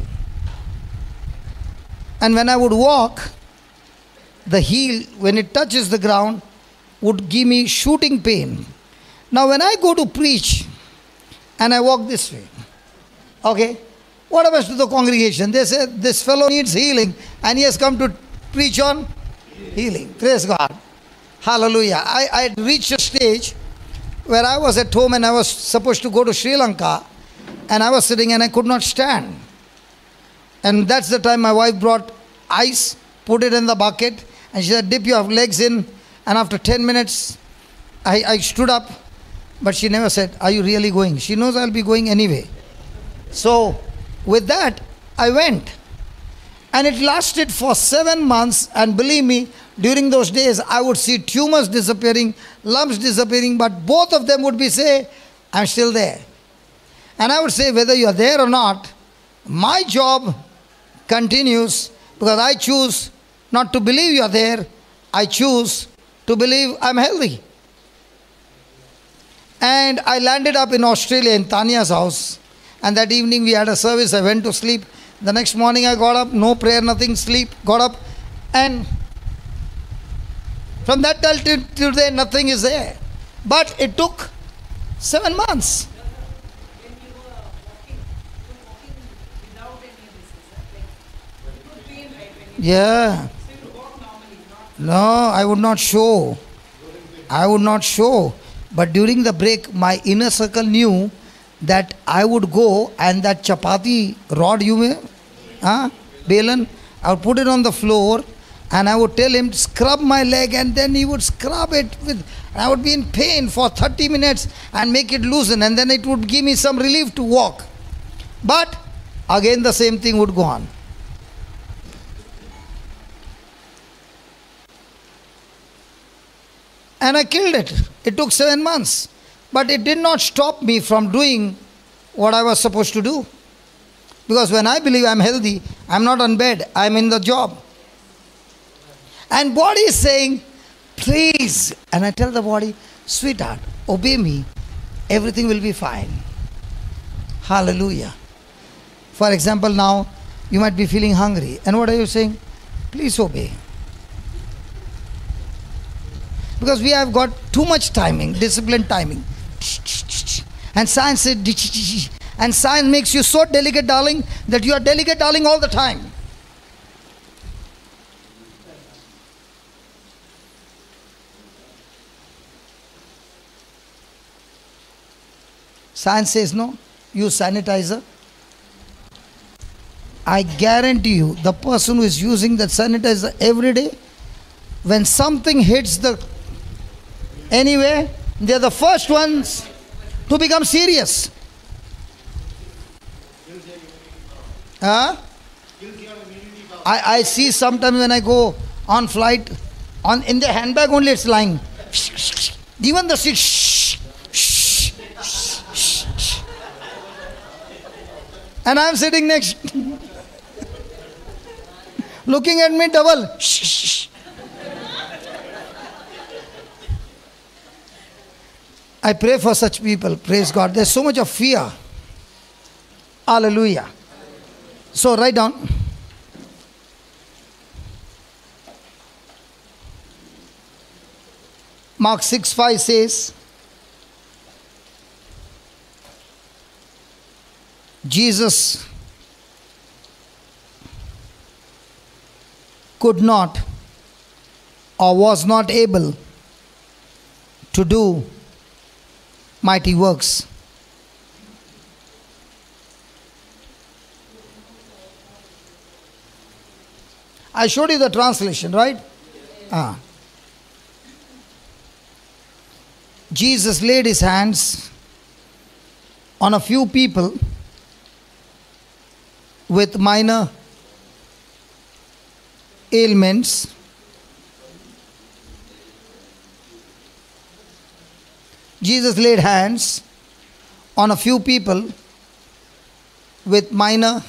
And when I would walk, the heel, when it touches the ground, would give me shooting pain. Now when I go to preach and I walk this way, okay, what happens to the congregation? They say, this fellow needs healing and he has come to preach on healing. Praise God. Hallelujah. I had reached a stage where I was at home and I was supposed to go to Sri Lanka, and I was sitting and I could not stand. And that's the time my wife brought ice, put it in the bucket, and she said, dip your legs in. And after 10 minutes, I stood up, but she never said, are you really going? She knows I'll be going anyway. So with that, I went. And it lasted for 7 months, and believe me, during those days, I would see tumors disappearing, lumps disappearing, but both of them would be say, I'm still there. And I would say, whether you are there or not, my job continues, because I choose not to believe you are there. I choose to believe I'm healthy. And I landed up in Australia in Tanya's house. And that evening we had a service. I went to sleep. The next morning I got up, no prayer, nothing, sleep, got up. And from that till today, nothing is there. But it took 7 months. When you were walking without any of this, like good pain, right? When you Yeah. so you walk normally, not No, I would not show. I would not show. But during the break, my inner circle knew that I would go and that chapati rod, you may, Balan, I would put it on the floor and I would tell him, scrub my leg, and then he would scrub it with, and I would be in pain for 30 minutes and make it loosen, and then it would give me some relief to walk. But again the same thing would go on. And I killed it. It took 7 months. But it did not stop me from doing what I was supposed to do. Because when I believe I'm healthy, I'm not on bed, I'm in the job. And body is saying, please. And I tell the body, sweetheart, obey me. Everything will be fine. Hallelujah. For example, now you might be feeling hungry. And what are you saying? Please obey. Because we have got too much timing, disciplined timing. And science said, and science makes you so delicate, darling, that you are delicate, darling, all the time. Science says no, use sanitizer. I guarantee you, the person who is using that sanitizer every day, when something hits the anyway, they are the first ones to become serious. I see sometimes when I go on flight, in the handbag only it's lying. Even the seat, and I'm sitting next, looking at me double. I pray for such people. Praise God. There's so much of fear. Hallelujah. So write down. Mark 6:5 says, Jesus could not or was not able to do mighty works. I showed you the translation, right? Jesus laid his hands on a few people with minor ailments. Jesus laid hands on a few people with minor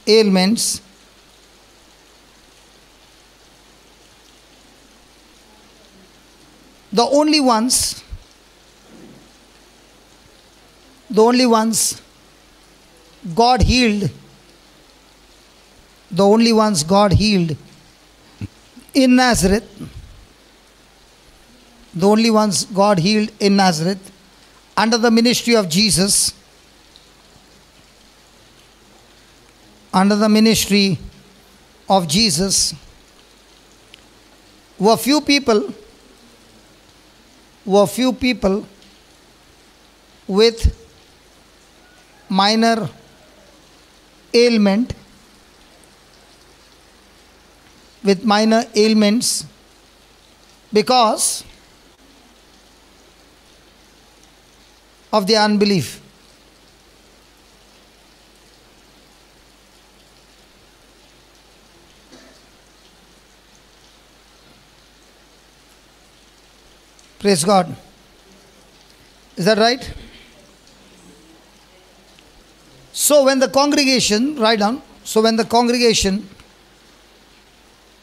ailments. The only ones God healed, the only ones God healed in Nazareth, the only ones God healed in Nazareth, under the ministry of Jesus, under the ministry of Jesus, were few people with minor ailment, with minor ailments, because of their unbelief. Praise God. Is that right? So when the congregation, write down, so when the congregation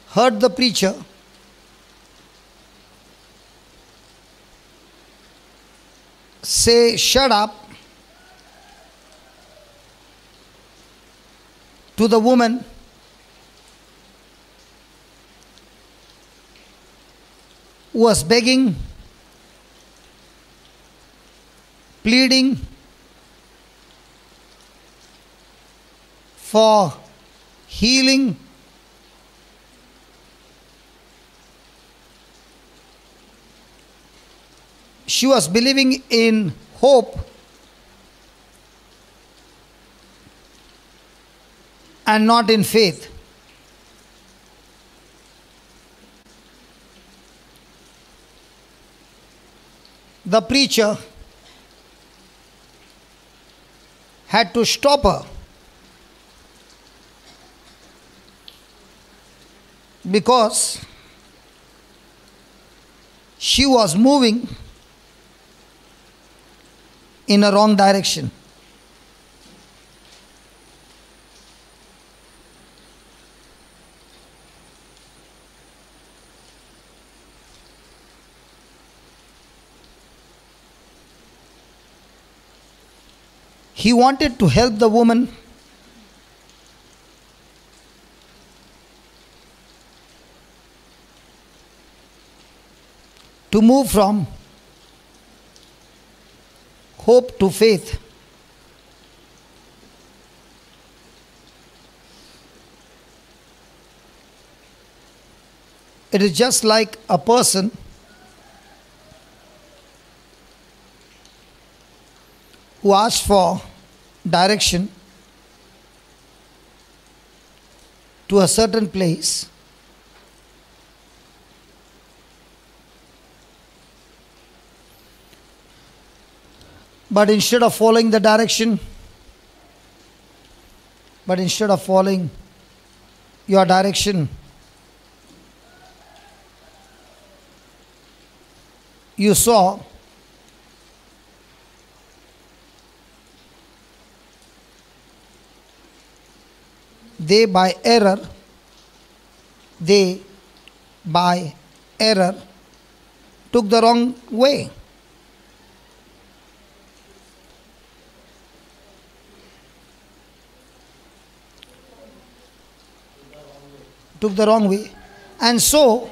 heard the preacher say, "Shut up," to the woman who was begging, pleading for healing, she was believing in hope and not in faith. The preacher had to stop her because she was moving in a wrong direction. He wanted to help the woman to move from hope to faith. It is just like a person who asks for direction to a certain place, but instead of following the direction, your direction, you saw they by error took the wrong way. And so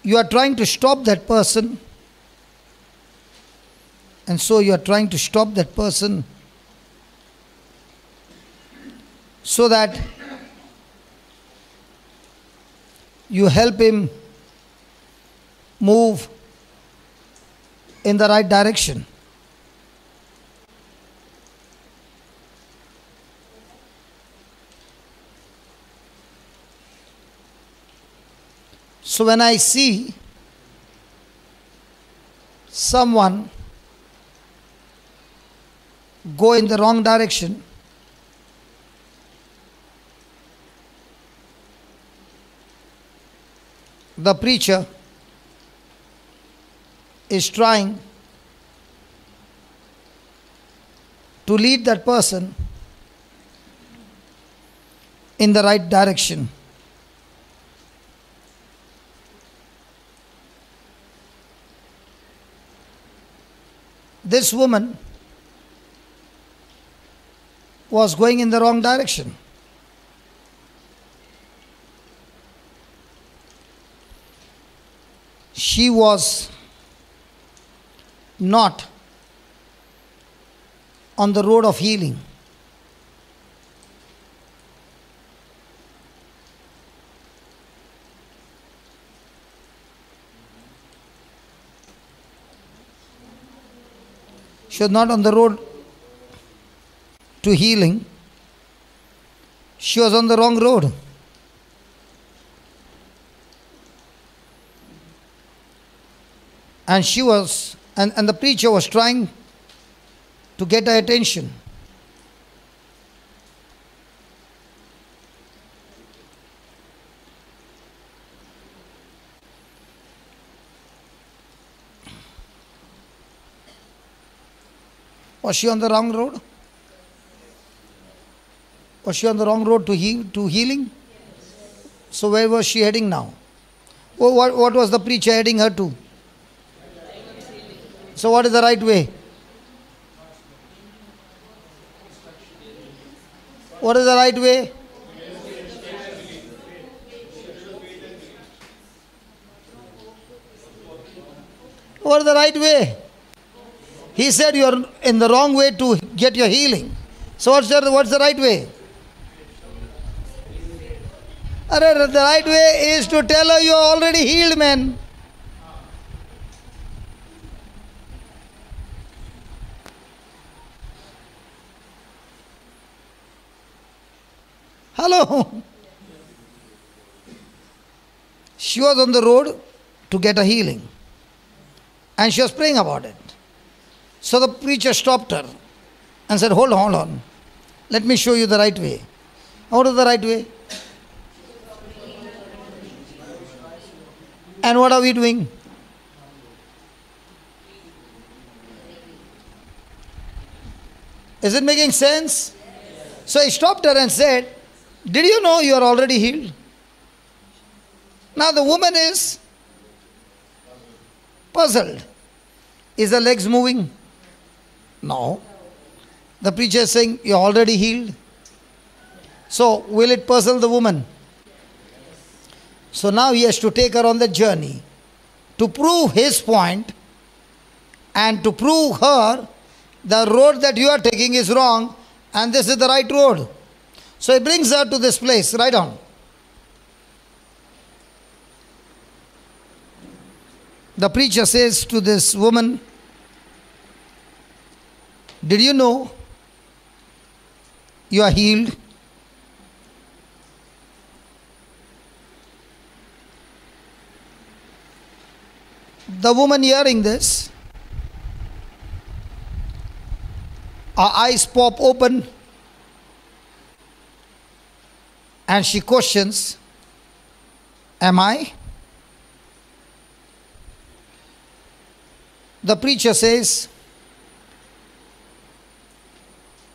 you are trying to stop that person, so that you help him move in the right direction. So when I see someone go in the wrong direction, the preacher is trying to lead that person in the right direction. This woman was going in the wrong direction. she was not on the road of healing. She was not on the road to healing. She was on the wrong road. And she was, and the preacher was trying to get her attention. Was she on the wrong road? Was she on the wrong road to healing? So where was she heading now? What was the preacher heading her to? So what is the right way? What is the right way? What is the right way? He said you are in the wrong way to get your healing. So what's the right way? The right way is to tell her you are already healed, man. Hello. She was on the road to get a healing. And she was praying about it. So the preacher stopped her and said, hold on. Let me show you the right way. What is the right way? And what are we doing? Is it making sense? So he stopped her and said, did you know you are already healed? Now the woman is puzzled. Is the legs moving? No. The preacher is saying, you are already healed. So will it puzzle the woman? So now he has to take her on the journey to prove his point and to prove her the road that you are taking is wrong and this is the right road. So he brings her to this place, right on. The preacher says to this woman, did you know you are healed? The woman hearing this, her eyes pop open and she questions, am I? The preacher says,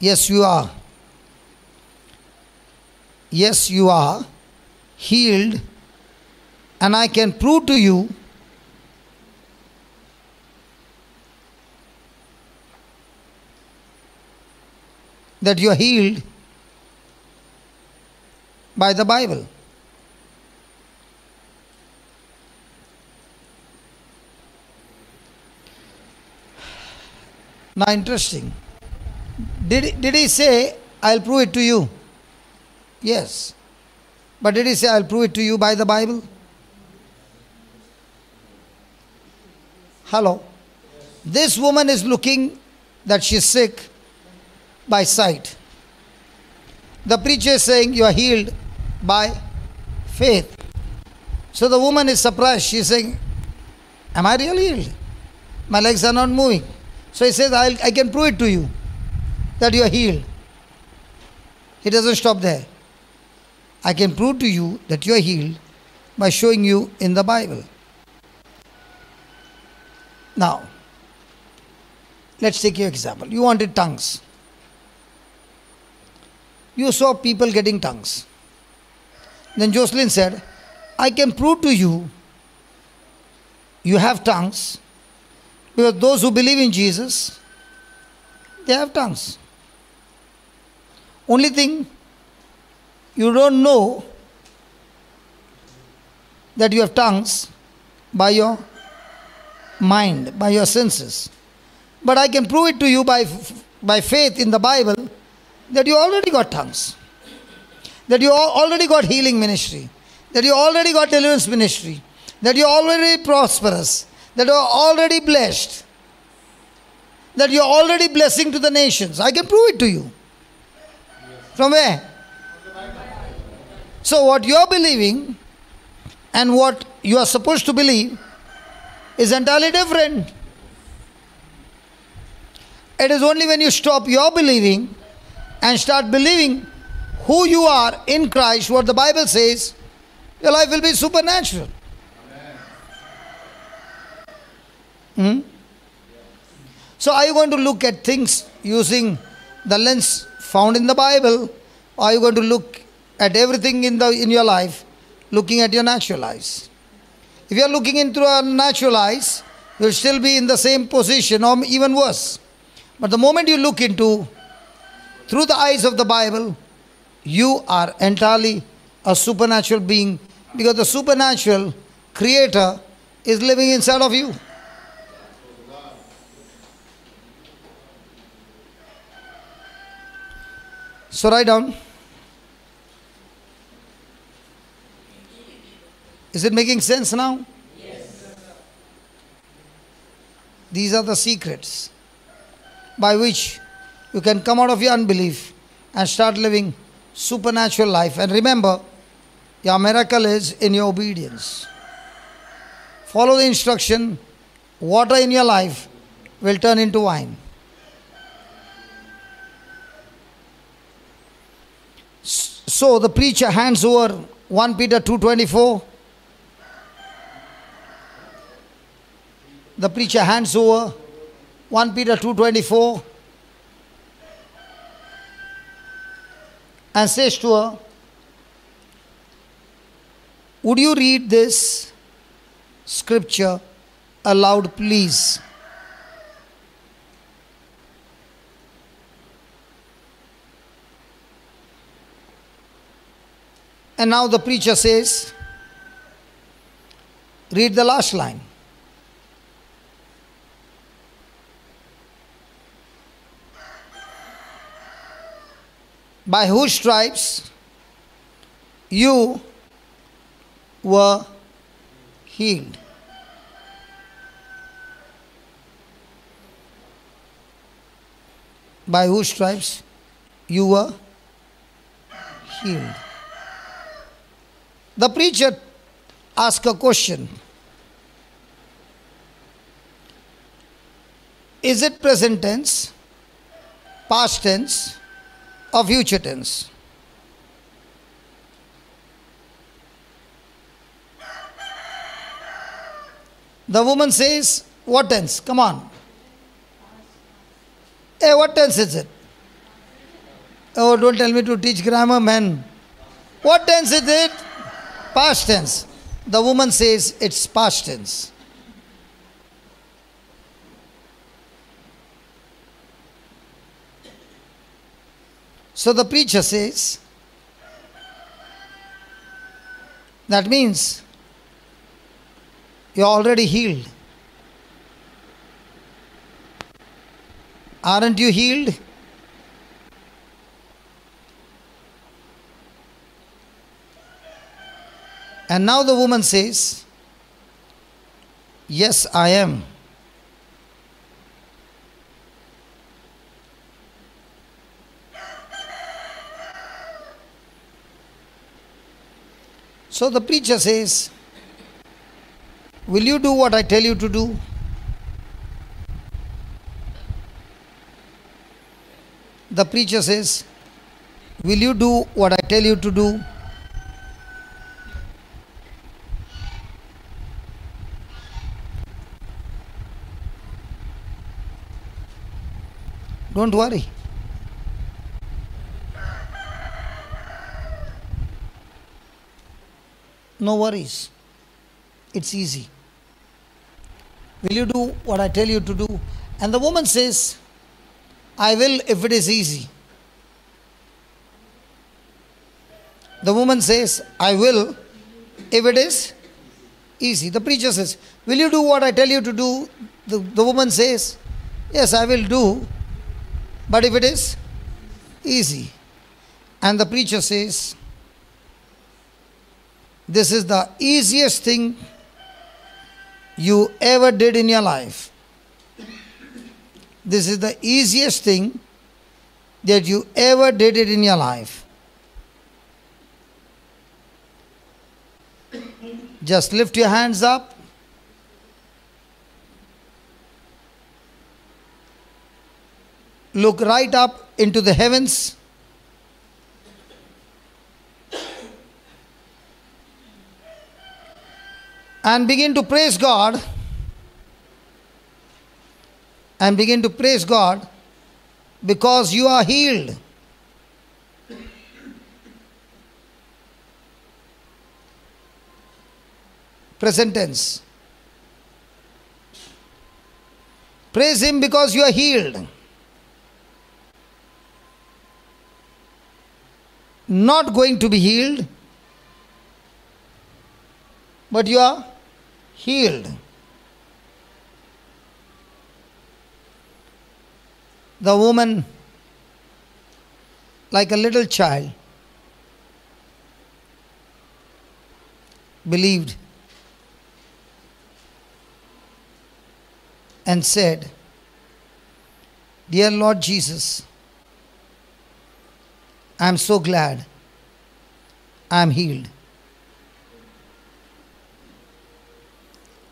yes, you are. Yes, you are healed, and I can prove to you that you are healed by the Bible. Now interesting. Did he say, I'll prove it to you? Yes. But did he say, I'll prove it to you by the Bible? Hello. This woman is looking that she's sick by sight. The preacher is saying, you are healed by faith. So the woman is surprised. She is saying, am I really healed? My legs are not moving. So he says, I can prove it to you that you are healed. He doesn't stop there. I can prove to you that you are healed by showing you in the Bible. Now, let's take your example. You wanted tongues. You saw people getting tongues. Then Jocelyn said, I can prove to you, you have tongues, because those who believe in Jesus, they have tongues. Only thing, you don't know that you have tongues by your mind, by your senses. But I can prove it to you by faith in the Bible that you already got tongues, that you already got healing ministry, that you already got deliverance ministry, that you're already prosperous, that you're already blessed, that you're already blessing to the nations. I can prove it to you. From where? So what you're believing and what you are supposed to believe is entirely different. It is only when you stop your believing and start believing who you are in Christ, what the Bible says, your life will be supernatural. So are you going to look at things using the lens found in the Bible, or are you going to look at everything in your life looking at your natural eyes? If you are looking into your natural eyes, you will still be in the same position or even worse. But the moment you look into through the eyes of the Bible, you are entirely a supernatural being, because the supernatural creator is living inside of you. So write down. Is it making sense now? Yes. These are the secrets by which you can come out of your unbelief and start living supernatural life. And remember, your miracle is in your obedience. Follow the instruction. Water in your life will turn into wine. So the preacher hands over 1 Peter 2:24. The preacher hands over 1 Peter 2:24 and says to her, would you read this scripture aloud, please? And now the preacher says, read the last line. By whose stripes you were healed. By whose stripes you were healed. The preacher asked a question. Is it present tense, past tense, or future tense? The woman says, what tense? Come on. Hey, what tense is it? Oh, don't tell me to teach grammar, man. What tense is it? Past tense. The woman says it's past tense. So the preacher says, that means you're already healed. Aren't you healed? And now the woman says, yes, I am. So the preacher says, will you do what I tell you to do? The preacher says, will you do what I tell you to do? Don't worry. No worries. It's easy. Will you do what I tell you to do? And the woman says, I will if it is easy. The woman says, I will if it is easy. The preacher says, will you do what I tell you to do? The woman says, yes, I will do. But if it is easy. And the preacher says, this is the easiest thing you ever did in your life. This is the easiest thing that you ever did it in your life. Just lift your hands up. Look right up into the heavens. And begin to praise God. And begin to praise God because you are healed. Present tense. Praise Him because you are healed. Not going to be healed, but you are healed. The woman, like a little child, believed and said, dear Lord Jesus, I am so glad I am healed.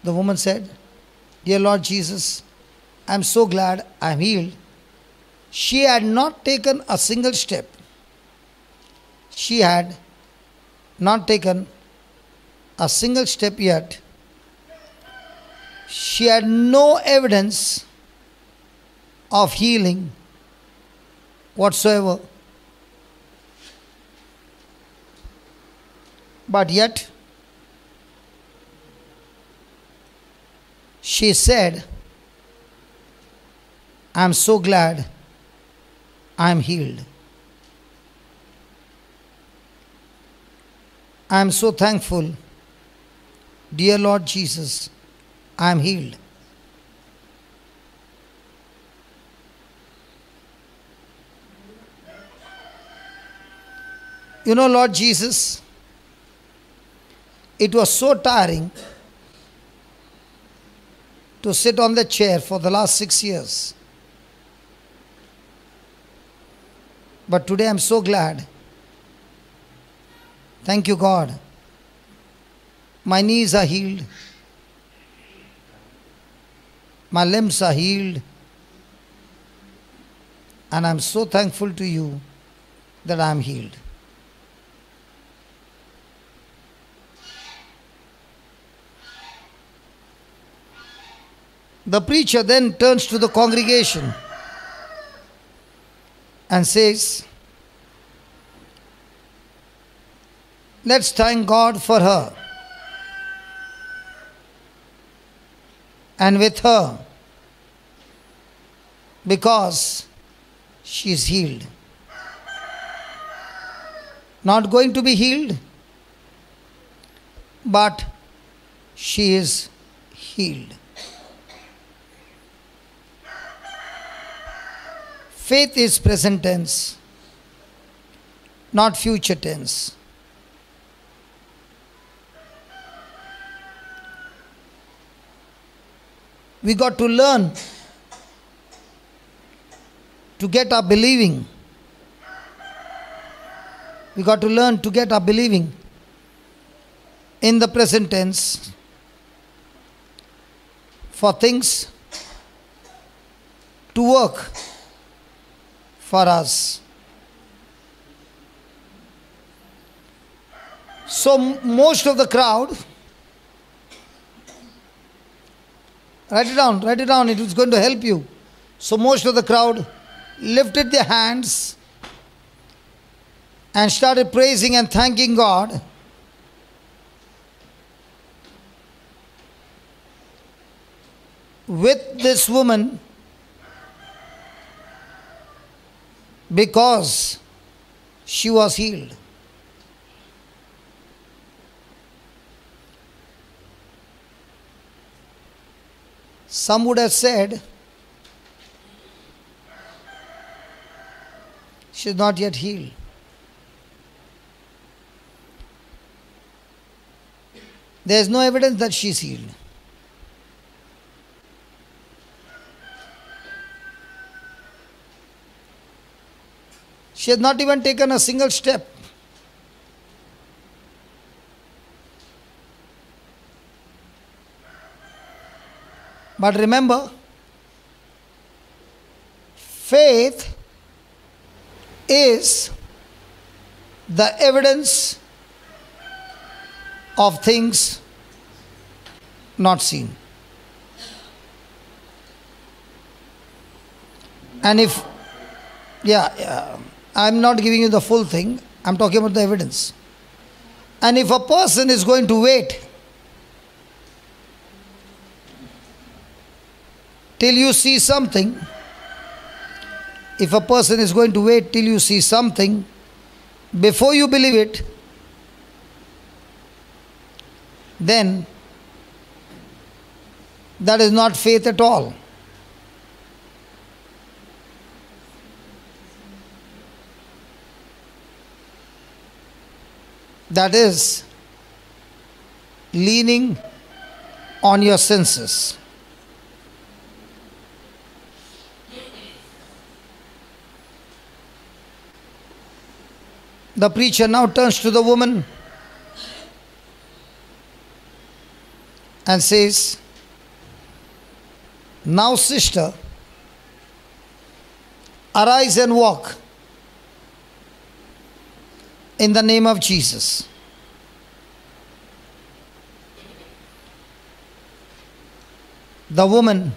The woman said, dear Lord Jesus, I am so glad I am healed. She had not taken a single step. She had not taken a single step yet. She had no evidence of healing whatsoever. But yet, she said, I am so glad I am healed. I am so thankful. Dear Lord Jesus, I am healed. You know, Lord Jesus, it was so tiring to sit on the chair for the last 6 years. But today I am so glad. Thank you, God. My knees are healed. My limbs are healed. And I am so thankful to you that I am healed. The preacher then turns to the congregation and says, let's thank God for her and with her because she is healed. Not going to be healed, but she is healed. Faith is present tense, not future tense. We got to learn to get our believing. We got to learn to get our believing in the present tense for things to work for us. So most of the crowd, write it down, it is going to help you. So most of the crowd lifted their hands and started praising and thanking God. With this woman, because she was healed. Some would have said, she is not yet healed. There is no evidence that she is healed. She has not even taken a single step. But remember, faith is the evidence of things not seen. And if, I'm not giving you the full thing, I'm talking about the evidence. And if a person is going to wait till you see something, if a person is going to wait till you see something before you believe it, then that is not faith at all. That is leaning on your senses. The preacher now turns to the woman and says, "Now, sister, arise and walk in the name of Jesus." The woman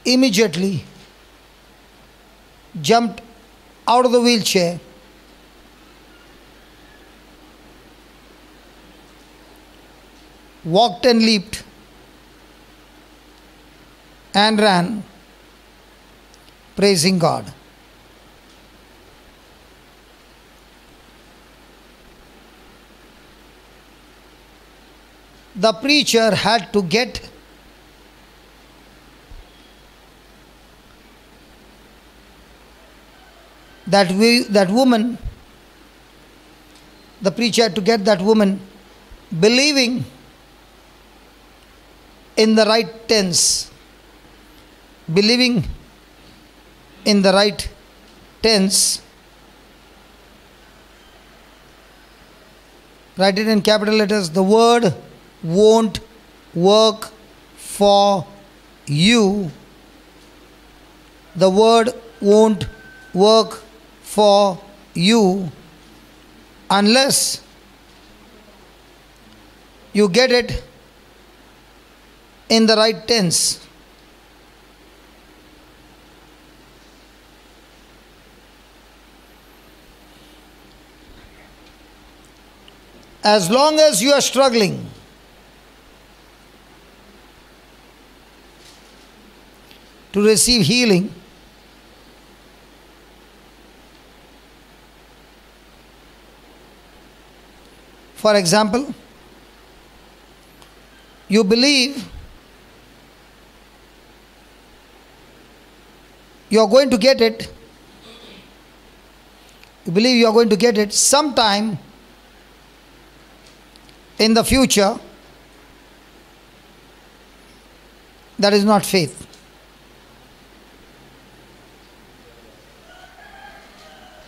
immediately jumped out of the wheelchair, walked and leaped and ran, praising God. The preacher had to get that woman, the preacher had to get that woman believing in the right tense, believing in the right tense. Write it in capital letters. The word won't work for you. The word won't work for you unless you get it in the right tense. As long as you are struggling to receive healing, for example, you believe you are going to get it, you believe you are going to get it sometime in the future, that is not faith.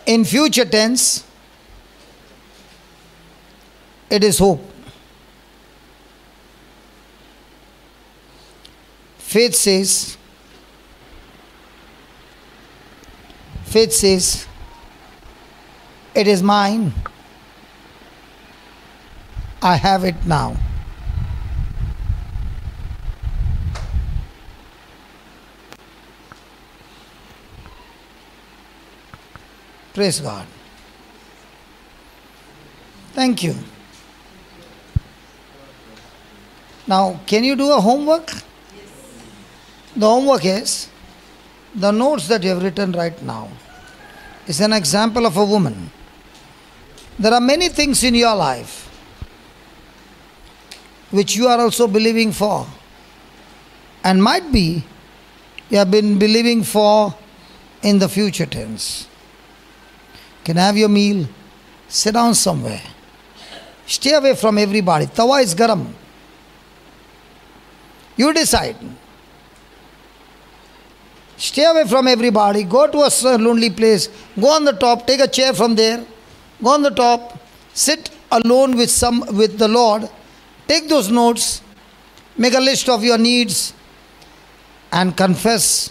In future tense, it is hope. Faith says, it is mine, I have it now. Praise God. Thank you. Now, can you do a homework? Yes. The homework is the notes that you have written right now. Is an example of a woman. There are many things in your life which you are also believing for. And might be you have been believing for in the future tense. Can have your meal, sit down somewhere. Stay away from everybody. Tawa is garam. You decide. Stay away from everybody. Go to a lonely place. Go on the top. Take a chair from there. Go on the top. Sit alone with the Lord. Take those notes. Make a list of your needs. And confess.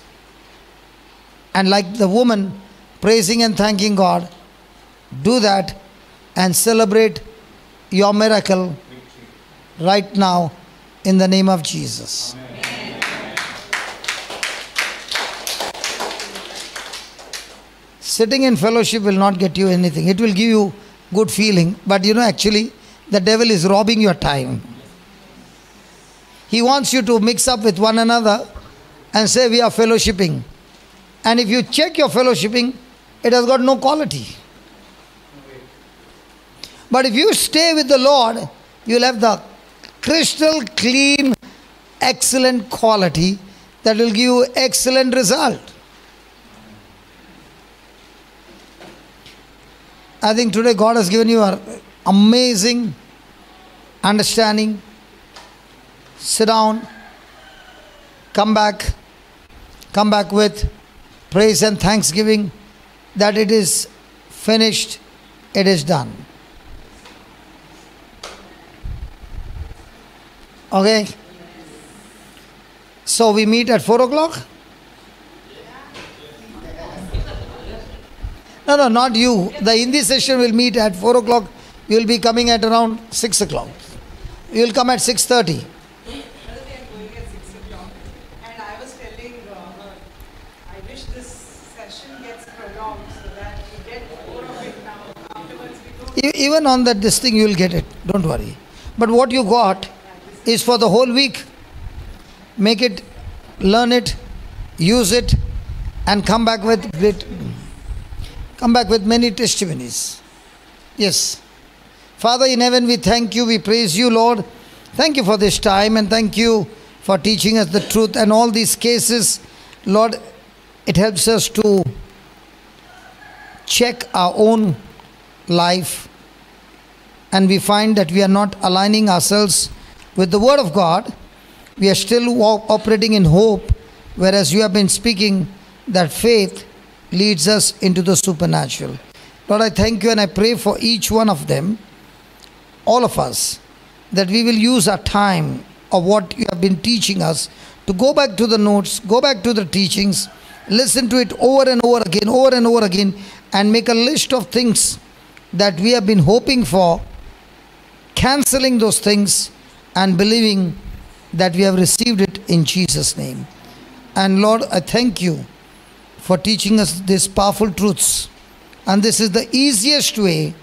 And like the woman, praising and thanking God, do that and celebrate your miracle right now in the name of Jesus. Sitting in fellowship will not get you anything. It will give you good feeling. But actually, the devil is robbing your time. He wants you to mix up with one another and say we are fellowshipping. And if you check your fellowshipping, it has got no quality. But if you stay with the Lord, you will have the crystal clean, excellent quality that will give you excellent result. I think today God has given you an amazing understanding. Sit down, come back with praise and thanksgiving that it is finished, it is done. Okay? So we meet at 4 o'clock? No, not you. The Hindi session will meet at 4 o'clock. You will be coming at around 6 o'clock. You will come at 6:30. And I was telling her, I wish this session gets prolonged so that we get more of it now. Afterwards we don't. Even on this thing you will get it. Don't worry. But what you got is for the whole week. Make it, learn it, use it, and come back with many testimonies. Yes. Father in heaven, we thank you, we praise you, Lord. Thank you for this time and thank you for teaching us the truth and all these cases. Lord, it helps us to check our own life and we find that we are not aligning ourselves with the Word of God. We are still operating in hope, whereas you have been speaking that faith leads us into the supernatural. Lord, I thank you and I pray for each one of them, all of us, that we will use our time of what you have been teaching us to go back to the notes, go back to the teachings, listen to it over and over again, and make a list of things that we have been hoping for, cancelling those things and believing that we have received it in Jesus' name. And Lord, I thank you for teaching us these powerful truths. And this is the easiest way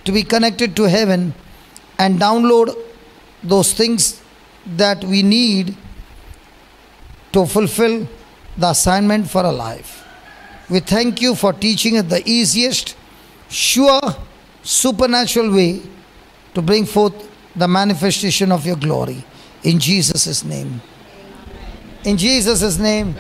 to be connected to heaven and download those things that we need to fulfill the assignment for our life. We thank you for teaching us the easiest, sure, supernatural way to bring forth the manifestation of your glory. In Jesus' name. In Jesus' name.